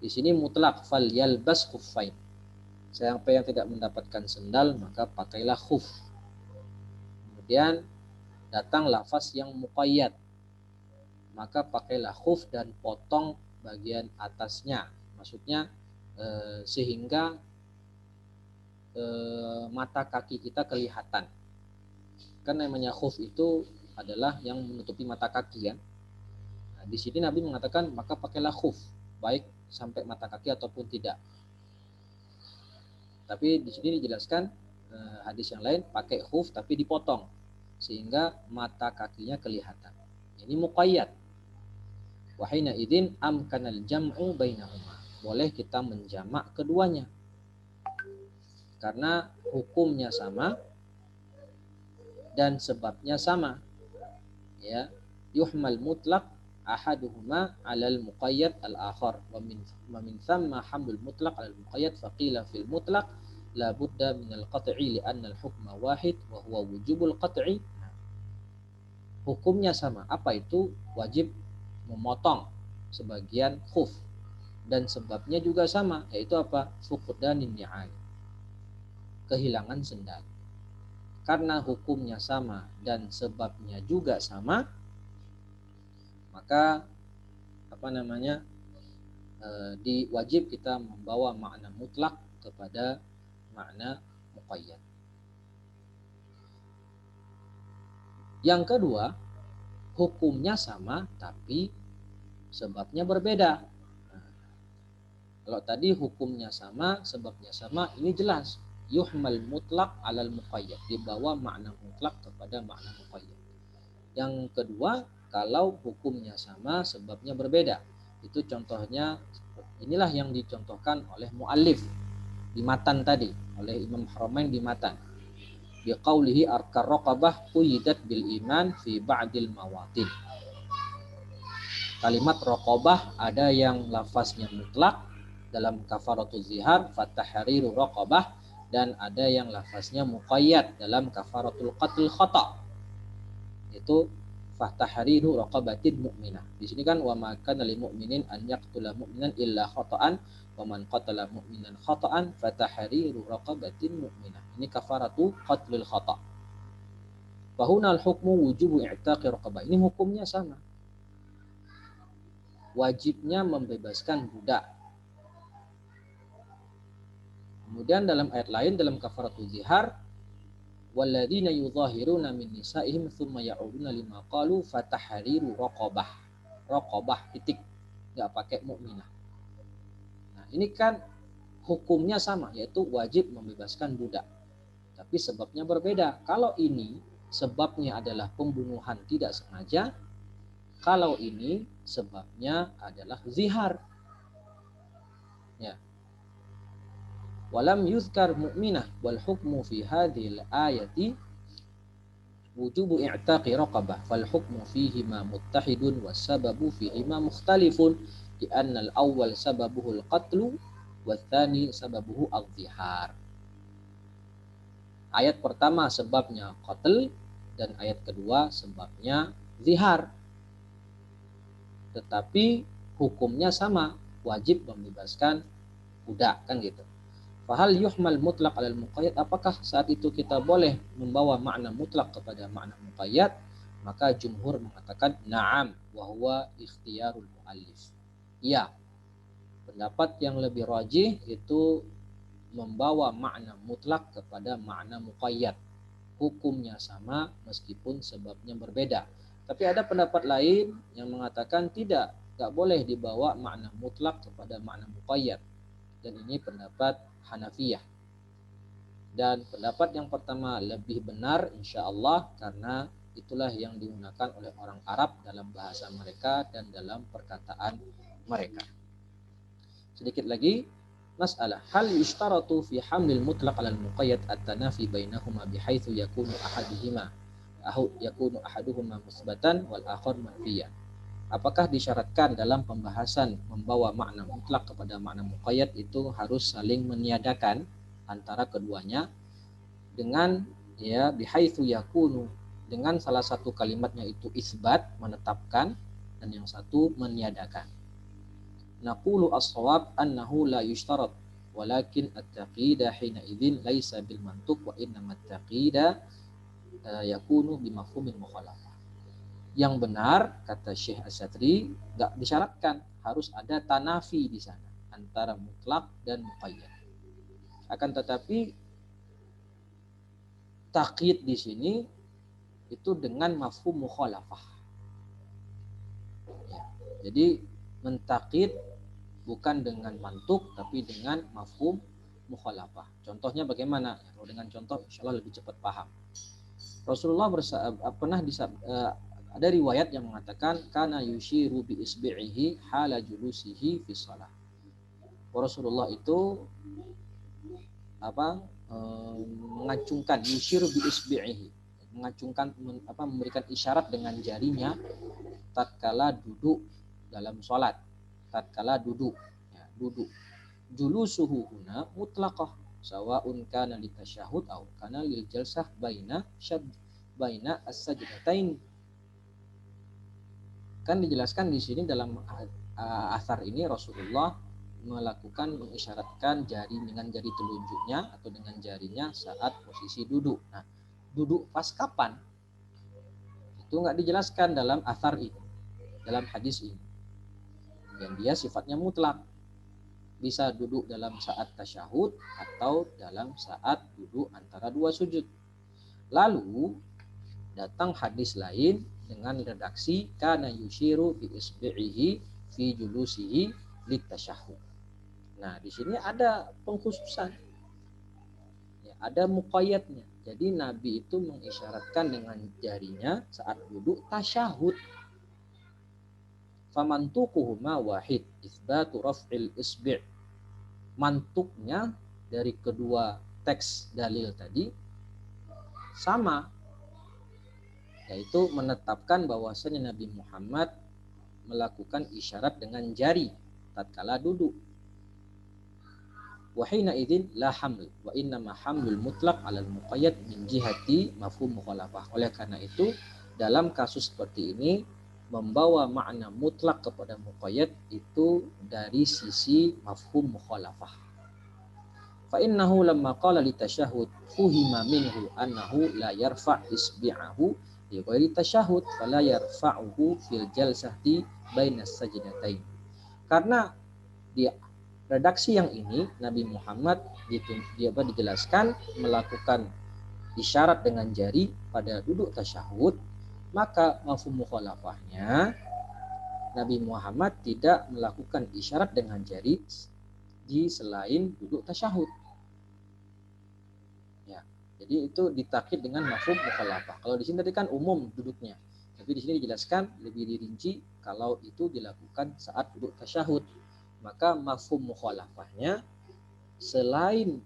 Di sini mutlak falyalbas khuffain. Siapa yang tidak mendapatkan sendal maka pakailah khuf. Kemudian datang lafaz yang muqayyad, maka pakailah khuf dan potong bagian atasnya. Maksudnya sehingga mata kaki kita kelihatan. Kan namanya khuf itu adalah yang menutupi mata kaki kan. Nah, di sini Nabi mengatakan maka pakailah khuf, baik sampai mata kaki ataupun tidak. Tapi di sini dijelaskan hadis yang lain pakai khuf tapi dipotong sehingga mata kakinya kelihatan. Ini muqayyad. Wa hina idzin amkanal jam'u bainahuma. Boleh kita menjamak keduanya. Karena hukumnya sama dan sebabnya sama. Ya, yuhmal mutlaq ahaduhuma 'alal muqayyad al-akhar wa min thamma hamlul mutlaq 'alal muqayyad faqila fil mutlaq la budda min al-qat'i li anna al-hukma wahid wa huwa wujubul qat'i. Hukumnya sama. Apa itu? Wajib memotong sebagian khuf, dan sebabnya juga sama, yaitu apa? Fuqdanin ni'al, kehilangan sendal. Karena hukumnya sama dan sebabnya juga sama, maka diwajib kita membawa makna mutlak kepada makna muqayyad. Yang kedua, hukumnya sama tapi sebabnya berbeda. Nah, kalau tadi hukumnya sama, sebabnya sama, ini jelas. Yuhmal mutlak alal muqayyad, dibawa makna mutlak kepada makna muqayyad. Yang kedua, kalau hukumnya sama, sebabnya berbeda. Itu contohnya, inilah yang dicontohkan oleh muallif di matan tadi, oleh Imam Haramain di matan. Biqaulihi arkar raqabah quyidat bil iman fi ba'dil mawatin. Kalimat raqabah ada yang lafaznya mutlak dalam kafaratul zihar fatahriru raqabah, dan ada yang lafaznya muqayyad dalam kafaratul qatl khata, itu fatahriru raqabatin mu'minah. Di sini kan wa ma kana lil mu'minin an yaqtula mu'minan illa khata'an wa man qatala mu'minan khata'an fatahriru raqabatin mu'minah. Ini kafaratu qatlil khata'. Fahuna al-hukmu wujubu i'taqi raqabah. Ini hukumnya sama. Wajibnya membebaskan budak. Kemudian dalam ayat lain dalam kafaratul zihar, walladzina yudhahiruna min nisaihim tsumma ya'uduna lima qalu fatahriru raqabah. Raqabah titik, enggak pakai mukminah. Nah, ini kan hukumnya sama, yaitu wajib membebaskan budak. Tapi sebabnya berbeda. Kalau ini sebabnya adalah pembunuhan tidak sengaja, kalau ini sebabnya adalah zihar. Ya. Walam yuzkar mu'minah wal hukmu fi hadhil ayati wujubu i'taqi raqabah fal hukmu fihi ma muttahidun was sababu fihi ma mukhtalifun di anna al awwal sababuhu al qatlu wa tsani sababuhu al zihar. Ayat pertama sebabnya qatl dan ayat kedua sebabnya zihar. Tetapi hukumnya sama, wajib membebaskan budak, kan gitu. Fahal yuhmal mutlak alal muqayyad, apakah saat itu kita boleh membawa makna mutlak kepada makna muqayyad? Maka jumhur mengatakan na'am wa huwa ikhtiyarul muallif. Iya. Pendapat yang lebih rajih itu membawa makna mutlak kepada makna muqayyad. Hukumnya sama meskipun sebabnya berbeda. Tapi ada pendapat lain yang mengatakan tidak boleh dibawa makna mutlak kepada makna muqayyad. Dan ini pendapat Hanafiyah. Dan pendapat yang pertama lebih benar insyaallah, karena itulah yang digunakan oleh orang Arab dalam bahasa mereka dan dalam perkataan mereka. Sedikit lagi, masalah hal yushtaratu fi hamlil mutlaq 'ala al-muqayyad at-tanafi bainahuma bihaitsu yakunu ahaduhuma musbatan wal akhar manfiyan. Apakah disyaratkan dalam pembahasan membawa makna mutlak kepada makna muqayyad itu harus saling meniadakan antara keduanya dengan bihaitsu yakunu, dengan salah satu kalimatnya itu isbat, menetapkan, dan yang satu meniadakan. Naqulu as-shawab annahu la yushtarat walakin at-taqida hina idzin laisa bil mantuq wa innama at-taqida yakunu bi mafhumil mukhalafah. Yang benar, kata Syekh Asy-Syatri, enggak disyaratkan, harus ada tanafi di sana antara mutlak dan muqayyad. Akan tetapi takyid di sini itu dengan mafhum mukhalafah. Ya, jadi mentakyid bukan dengan mantuk tapi dengan mafhum mukhalafah. Contohnya bagaimana? Kalau dengan contoh insyaallah lebih cepat paham. Rasulullah ada riwayat yang mengatakan kana yushiru bi isbi'ihi hala julusihi fi shalah. Rasulullah itu mengacungkan, yushiru bi isbi'ihi, mengacungkan, memberikan isyarat dengan jarinya tatkala duduk dalam salat, tatkala duduk, ya, duduk. Julusuhu huna mutlaqah sawa'un kana litasyahud aw kana lil jalsah baina as-sajdatain. Kan dijelaskan di sini dalam asar ini Rasulullah melakukan, mengisyaratkan jari dengan jari telunjuknya atau dengan jarinya saat posisi duduk. Nah, duduk pas kapan? Itu enggak dijelaskan dalam asar ini, dalam hadis ini. Dan dia sifatnya mutlak. Bisa duduk dalam saat tasyahud atau dalam saat duduk antara dua sujud. Lalu datang hadis lain dengan redaksi kana yushiru bi isbi'ihi fi julusihi litasyahhud. Nah, di sini ada pengkhususan. Ya, ada muqayyadnya. Jadi Nabi itu mengisyaratkan dengan jarinya saat duduk tasyahud. Famantuquhuma wahid, isbatu raf'il isbi'. Mantuknya dari kedua teks dalil tadi sama, yaitu menetapkan bahwasanya Nabi Muhammad melakukan isyarat dengan jari tatkala duduk. Wa hina idzin la haml wa innama hamlul mutlaq 'ala al-muqayyad min jihati mafhum mukhalafah. Oleh karena itu dalam kasus seperti ini membawa makna mutlak kepada muqayyad itu dari sisi mafhum mukhalafah. Fa innahu lamma qala litasyahhud fuhima minhu annahu la yarfa' isbi'ahu li ghairi tasyahhud fala yarfa'uhu fil jalsati bainas sajdatain. Karena di redaksi yang ini Nabi Muhammad dijelaskan melakukan isyarat dengan jari pada duduk tasyahud, maka mafhum mukhalafahnya Nabi Muhammad tidak melakukan isyarat dengan jari di selain duduk tasyahud. Ya, jadi itu ditakkid dengan mafhum mukhalafah. Kalau di sini tadi kan umum duduknya, tapi di sini dijelaskan lebih dirinci kalau itu dilakukan saat duduk tasyahud. Maka mafhum mukhalafahnya selain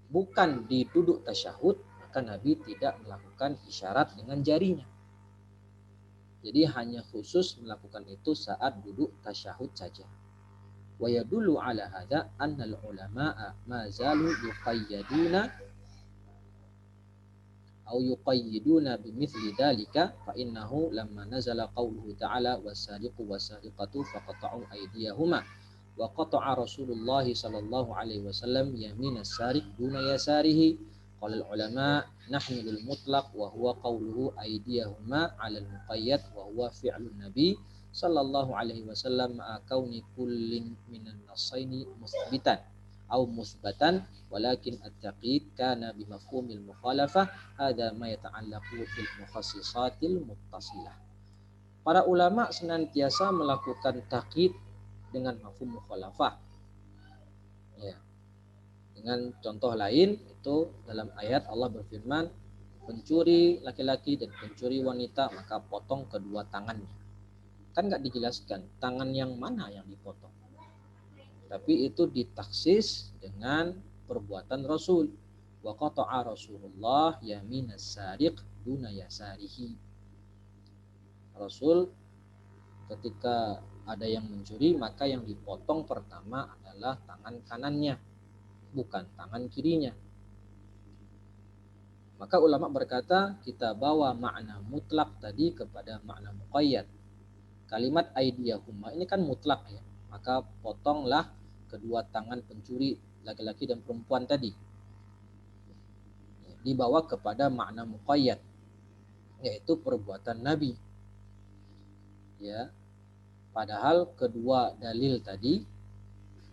bukan di duduk tasyahud, maka Nabi tidak melakukan isyarat dengan jarinya. Jadi hanya khusus melakukan itu saat duduk tasyahud saja. Wa yadullu ala hadza anna al-ulama'a ma zalu yuqayyiduna bimithli dzalika fa innahu lamma nazala qawluhu ta'ala was-sariqu was-sariqatu faqata'u aydiyahuma wa qata'a Rasulullah sallallahu alaihi wasallam yaminas sariq duna yasarihi qala al-ulama nahmilul mutlaq wa huwa qawluhu aydiyahuma 'ala al-muqayyad wa huwa fi'lun nabi sallallahu alaihi wasallam ma'a kauni kullin minan nassaini musbitan au musbatan walakin at-taqid kana bimafhumil mukhalafah hadza ma yata'allaqu bil mukhassisatil muttasilah. Para ulama senantiasa melakukan taqid dengan mafhum mukhalafah. Ya. Dengan contoh lain itu dalam ayat Allah berfirman, pencuri laki-laki dan pencuri wanita maka potong kedua tangannya. Kan enggak dijelaskan tangan yang mana yang dipotong. Tapi itu ditaksis dengan perbuatan Rasul. Wa qata'a Rasulullah yaminas sariq duna yasarihi. Rasul ketika ada yang mencuri maka yang dipotong pertama adalah tangan kanannya, bukan tangan kirinya. Maka ulama berkata kita bawa makna mutlak tadi kepada makna muqayyad. Kalimat aidiyahuma ini kan mutlak ya. Maka potonglah kedua tangan pencuri laki-laki dan perempuan tadi. Dibawa kepada makna muqayyad, yaitu perbuatan Nabi. Ya. Padahal kedua dalil tadi,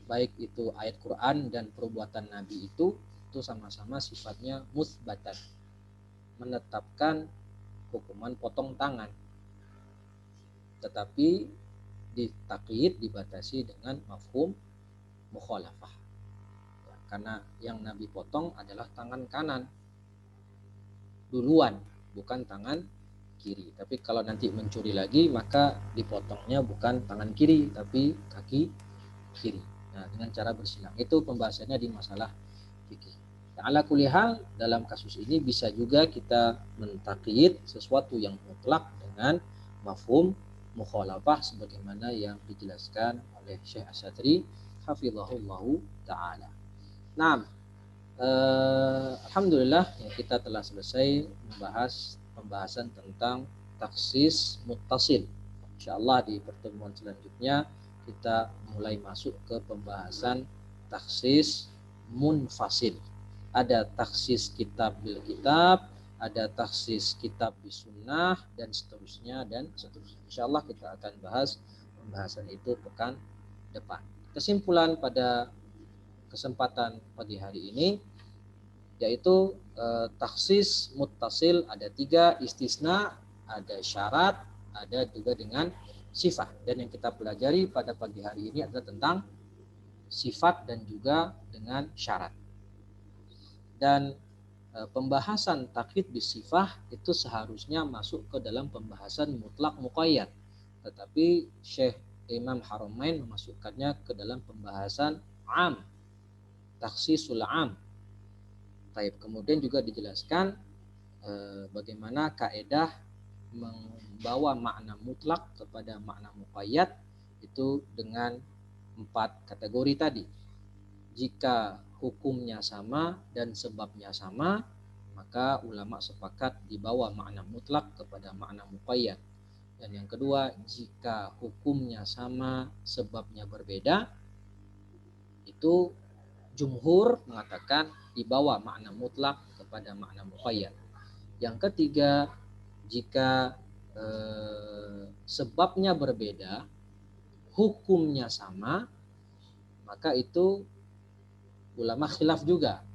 baik itu ayat Quran dan perbuatan Nabi itu sama-sama sifatnya musbatan, menetapkan hukuman potong tangan. Tetapi ditakyid dibatasi dengan mafhum mukhalafah. Ya, karena yang Nabi potong adalah tangan kanan duluan, bukan tangan kiri. Tapi kalau nanti mencuri lagi maka dipotongnya bukan tangan kiri tapi kaki kiri. Nah, dengan cara bersilang. Itu pembahasannya di masalah fikih. Nah, ala kulli hal dalam kasus ini bisa juga kita mentakyid sesuatu yang mutlak dengan mafhum mukhalafah sebagaimana yang dijelaskan oleh Syekh Asy-Syadzili hafizahullahu taala. Nah, alhamdulillah ya, kita telah selesai membahas pembahasan tentang taksis muttasil. Insyaallah di pertemuan selanjutnya kita mulai masuk ke pembahasan taksis munfasil. Ada taksis kitab bil kitab, ada taksis kitab bis sunnah dan seterusnya. Insyaallah kita akan bahas pembahasan itu pekan depan. Kesimpulan pada kesempatan pagi hari ini yaitu taksis muttasil ada 3, istisna, ada syarat, ada juga dengan sifat. Dan yang kita pelajari pada pagi hari ini adalah tentang sifat dan juga dengan syarat. Dan pembahasan takyid bisifah itu seharusnya masuk ke dalam pembahasan mutlak muqayyad. Tetapi Syekh Imam Haramain memasukkannya ke dalam pembahasan am, takhsisul am. Baik, kemudian juga dijelaskan bagaimana kaedah membawa makna mutlak kepada makna muqayyad itu dengan 4 kategori tadi. Jika hukumnya sama dan sebabnya sama, maka ulama sepakat dibawa makna mutlak kepada makna muqayyad. Dan yang kedua, jika hukumnya sama, sebabnya berbeda, itu jumhur mengatakan dibawa makna mutlak kepada makna muqayyad. Yang ketiga, jika sebabnya berbeda, hukumnya sama, maka itu ulama khilaf juga.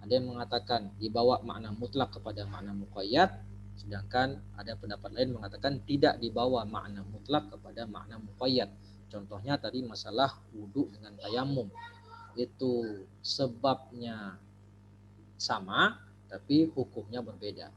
Ada yang mengatakan dibawa makna mutlak kepada makna muqayyad, sedangkan ada pendapat lain mengatakan tidak dibawa makna mutlak kepada makna muqayyad. Contohnya tadi masalah wudu dengan tayamum. Itu sebabnya sama tapi hukumnya berbeda.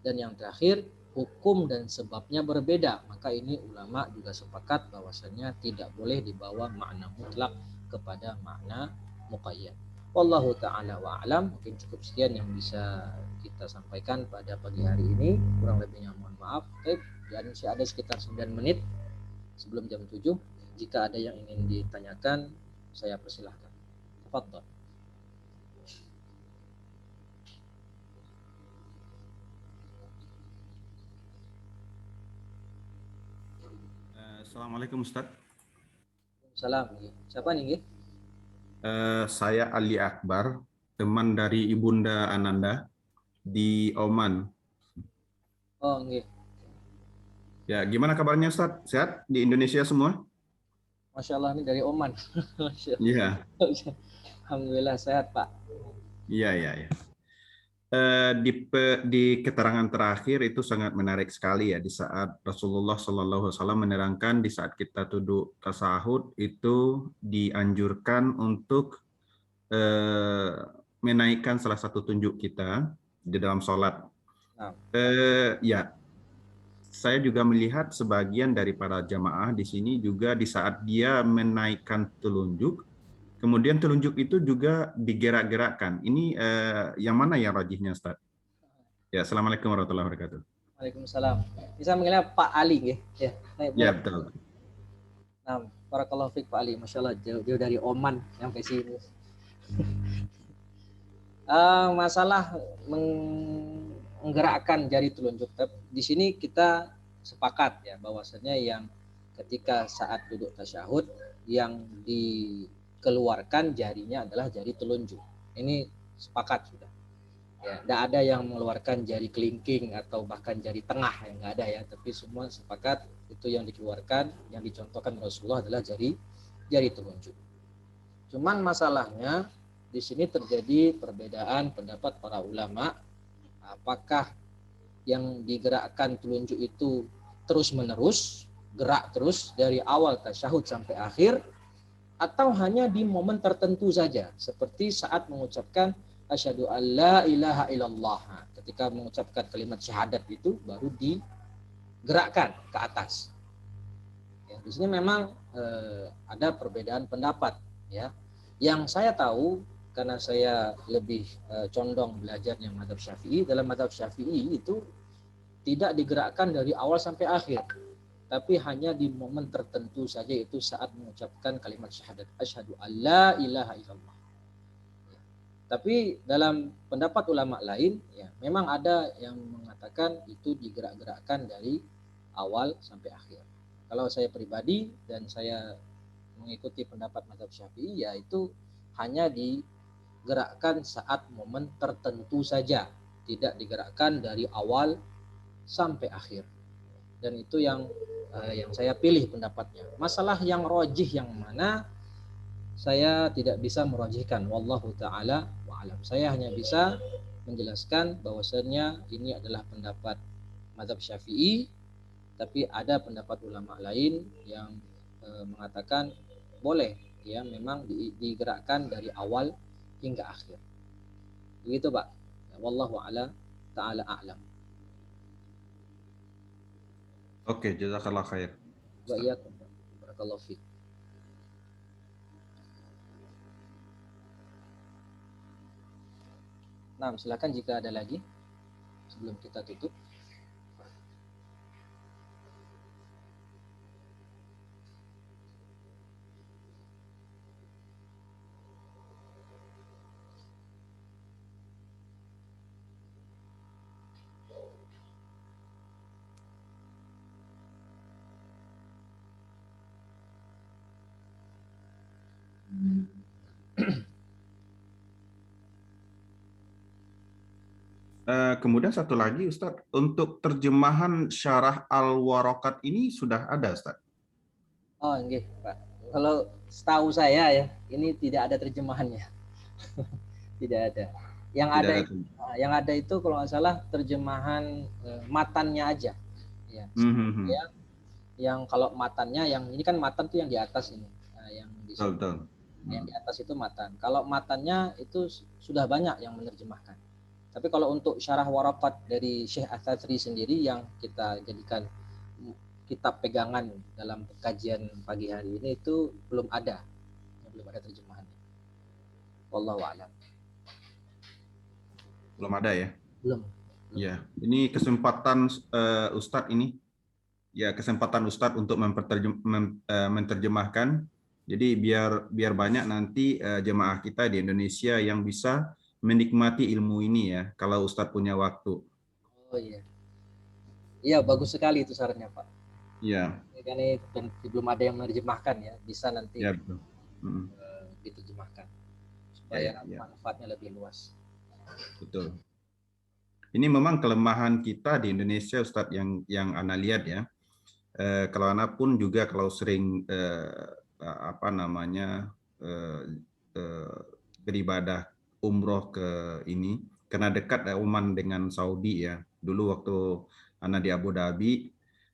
Dan yang terakhir, hukum dan sebabnya berbeda, maka ini ulama juga sepakat bahwasanya tidak boleh dibawa makna mutlak kepada makna muqayyad. Wallahu ta'ala wa'alam. Mungkin cukup sekian yang bisa kita sampaikan pada pagi hari ini, kurang lebihnya mohon maaf. Dan masih ada sekitar 9 menit sebelum jam 7. Jika ada yang ingin ditanyakan, saya persilahkan. Tafadhol. Assalamualaikum Ustaz. Salam. Siapa nih? Saya Ali Akbar, teman dari Ibunda Ananda di Oman. Oh, nggih. Ya, gimana kabarnya Ustaz? Sehat di Indonesia semua? Masya Allah, ini dari Oman. Iya. Alhamdulillah sehat Pak. Iya. Di keterangan terakhir itu sangat menarik sekali ya, di saat Rasulullah SAW menerangkan di saat kita duduk tasahud itu dianjurkan untuk menaikkan salah satu tunjuk kita di dalam sholat. Ya, saya juga melihat sebagian dari para jamaah di sini juga di saat dia menaikkan telunjuk, kemudian telunjuk itu juga digerak-gerakkan. Ini yang mana yang rajihnya, Ustaz? Ya, Assalamualaikum warahmatullahi wabarakatuh. Waalaikumsalam. Bisa manggilnya Pak Ali, nggih? Ya, betul. Nah, barakallahu fiik Pak Ali. Masya Allah, jauh dari Oman sampai sini. Masalah menggerakkan jari telunjuk. Di sini kita sepakat ya bahwasanya yang ketika saat duduk tasyahud yang dikeluarkan jarinya adalah jari telunjuk. Ini sepakat sudah. Ya, tidak ada yang mengeluarkan jari kelingking atau bahkan jari tengah, yang nggak ada ya. Tapi semua sepakat itu yang dikeluarkan, yang dicontohkan Rasulullah adalah jari telunjuk. Cuman masalahnya di sini terjadi perbedaan pendapat para ulama. Apakah yang digerakkan telunjuk itu terus menerus, gerak terus dari awal tasyahud sampai akhir, atau hanya di momen tertentu saja, seperti saat mengucapkan asyhadu alla ilaha illallah. Ketika mengucapkan kalimat syahadat itu baru digerakkan ke atas. Ya, di sini memang ada perbedaan pendapat ya. Yang saya tahu karena saya lebih condong belajarnya mazhab Syafi'i, dalam mazhab Syafi'i itu tidak digerakkan dari awal sampai akhir, tapi hanya di momen tertentu saja, itu saat mengucapkan kalimat syahadat asyhadu alla ilaha illallah. Tapi dalam pendapat ulama lain, ya memang ada yang mengatakan itu digerak-gerakkan dari awal sampai akhir. Kalau saya pribadi dan saya mengikuti pendapat mazhab Syafi'i, yaitu hanya digerakkan saat momen tertentu saja, tidak digerakkan dari awal sampai akhir. Dan itu yang saya pilih pendapatnya. Masalah yang rojih yang mana, saya tidak bisa merojihkan. Wallahu ta'ala wa'alam. Saya hanya bisa menjelaskan bahwasannya ini adalah pendapat mazhab Syafi'i Tapi ada pendapat ulama lain yang mengatakan boleh ya, memang digerakkan dari awal hingga akhir. Begitu Pak. Wallahu ta'ala a'lam. Oke, jazakallah khair. Wa iyyakum. Barakallahu fiik. Nah, silakan jika ada lagi sebelum kita tutup. Kemudian satu lagi Ustadz, untuk terjemahan syarah Al-Waraqat ini sudah ada Ustadz? Oh enggak Pak, kalau setahu saya ya ini tidak ada terjemahannya. Tidak ada. Yang ada itu kalau nggak salah terjemahan matannya aja. Ya. Yang kalau matannya, yang ini kan matan tuh yang di atas ini, yang di yang di atas itu matan. Kalau matannya itu sudah banyak yang menerjemahkan. Tapi kalau untuk syarah Waraqat dari Syekh Atsatri sendiri yang kita jadikan kitab pegangan dalam kajian pagi hari ini itu belum ada terjemahannya. Wallahu a'lam. Belum ada ya? Belum. Ya, ini kesempatan Ustadz ini. Ya, kesempatan Ustadz untuk menerjemahkan. Jadi biar banyak nanti jemaah kita di Indonesia yang bisa menikmati ilmu ini ya, kalau Ustadz punya waktu. Oh iya. Iya, bagus sekali itu sarannya Pak. Iya. Ini belum ada yang menerjemahkan ya, bisa nanti ya, betul. diterjemahkan supaya manfaatnya lebih luas. Betul. Ini memang kelemahan kita di Indonesia Ustadz yang Ana lihat ya. Kalau Ana pun juga kalau sering beribadah umroh ke ini, karena dekat Oman dengan Saudi ya. Dulu waktu Ana di Abu Dhabi,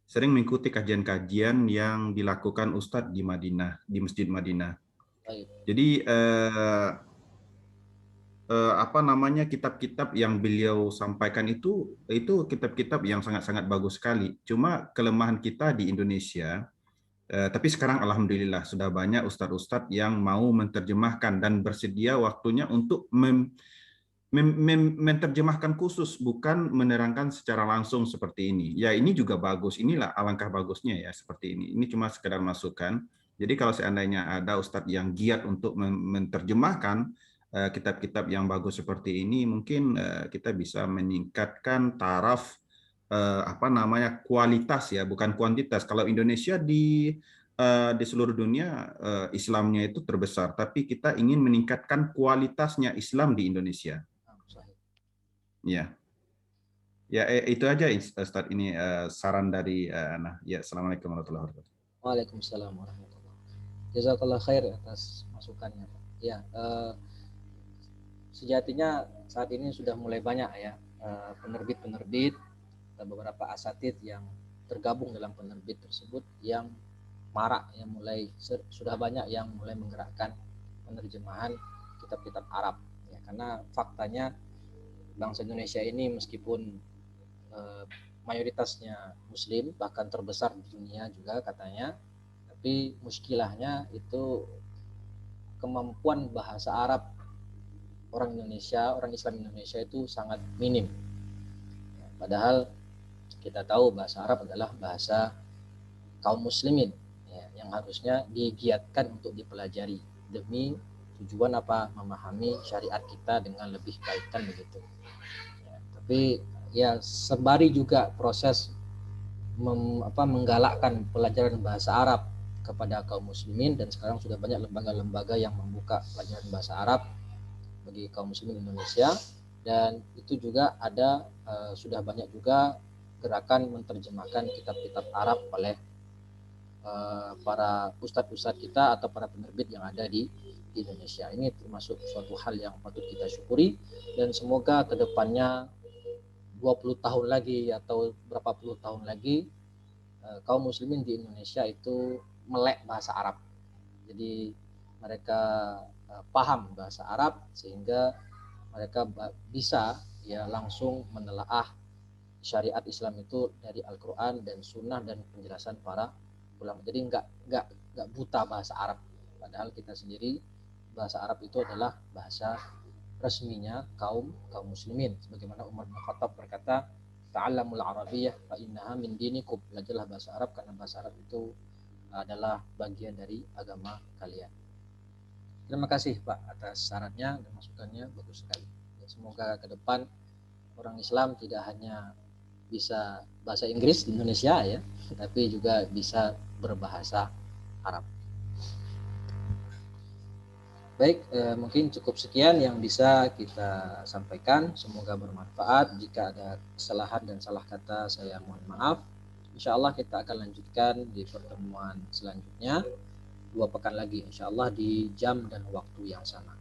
sering mengikuti kajian-kajian yang dilakukan Ustadz di Madinah, di Masjid Madinah. Jadi kitab-kitab yang beliau sampaikan itu kitab-kitab yang sangat-sangat bagus sekali. Cuma kelemahan kita di Indonesia, tapi sekarang alhamdulillah sudah banyak ustadz-ustadz yang mau menerjemahkan dan bersedia waktunya untuk menerjemahkan khusus, bukan menerangkan secara langsung seperti ini. Ya ini juga bagus, inilah alangkah bagusnya ya seperti ini. Ini cuma sekedar masukan. Jadi kalau seandainya ada ustadz yang giat untuk menerjemahkan kitab-kitab yang bagus seperti ini, mungkin kita bisa meningkatkan taraf kualitas ya, bukan kuantitas. Kalau Indonesia di seluruh dunia Islamnya itu terbesar, tapi kita ingin meningkatkan kualitasnya Islam di Indonesia. Ya, ya itu aja Ustaz, ini saran dari Ana. Ya, assalamualaikum warahmatullahi wabarakatuh. Waalaikumsalam warahmatullahi wabarakatuh. Jazakallah khair atas masukannya. Ya, sejatinya saat ini sudah mulai banyak ya penerbit-penerbit dan beberapa asatid yang tergabung dalam penerbit tersebut yang marak, yang mulai sudah banyak yang mulai menggerakkan penerjemahan kitab-kitab Arab ya, karena faktanya bangsa Indonesia ini meskipun mayoritasnya Muslim, bahkan terbesar di dunia juga katanya, tapi muskilahnya itu kemampuan bahasa Arab orang Indonesia, orang Islam Indonesia itu sangat minim. Padahal kita tahu bahasa Arab adalah bahasa kaum muslimin ya, yang harusnya digiatkan untuk dipelajari demi tujuan apa? Memahami syariat kita dengan lebih baik kan begitu. Ya, tapi ya sembari juga proses menggalakkan pelajaran bahasa Arab kepada kaum muslimin, dan sekarang sudah banyak lembaga-lembaga yang membuka pelajaran bahasa Arab bagi kaum muslimin Indonesia, dan itu juga ada sudah banyak juga gerakan menerjemahkan kitab-kitab Arab oleh para ustadz-ustadz kita atau para penerbit yang ada di Indonesia. Ini termasuk suatu hal yang patut kita syukuri, dan semoga kedepannya 20 tahun lagi atau berapa puluh tahun lagi kaum muslimin di Indonesia itu melek bahasa Arab. Jadi mereka paham bahasa Arab sehingga mereka bisa ya langsung menelaah syariat Islam itu dari Al-Quran dan Sunnah dan penjelasan para ulama. Jadi nggak buta bahasa Arab. Padahal kita sendiri bahasa Arab itu adalah bahasa resminya kaum muslimin. Sebagaimana Umar bin Khattab berkata, "Ta'allamul Arabiyyah fa innaha min dinikum." Belajarlah bahasa Arab karena bahasa Arab itu adalah bagian dari agama kalian. Terima kasih Pak atas sarannya dan masukannya, bagus sekali. Semoga ke depan orang Islam tidak hanya bisa bahasa Inggris di Indonesia ya, tapi juga bisa berbahasa Arab. Baik, mungkin cukup sekian yang bisa kita sampaikan. Semoga bermanfaat. Jika ada kesalahan dan salah kata, saya mohon maaf. Insya Allah kita akan lanjutkan di pertemuan selanjutnya 2 pekan lagi, insya Allah di jam dan waktu yang sama.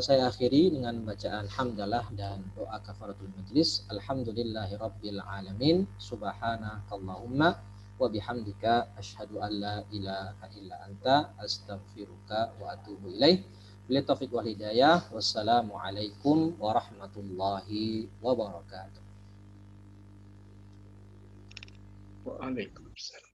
Saya akhiri dengan bacaan hamdalah dan doa kafaratul majlis. Alhamdulillahirabbil alamin. Subhanakallahumma wa bihamdika asyhadu an la ilaha illa anta astaghfiruka wa atubu ilaih. Billahi taufiq wal hidayah. Wassalamualaikum warahmatullahi wabarakatuh. Waalaikumsalam.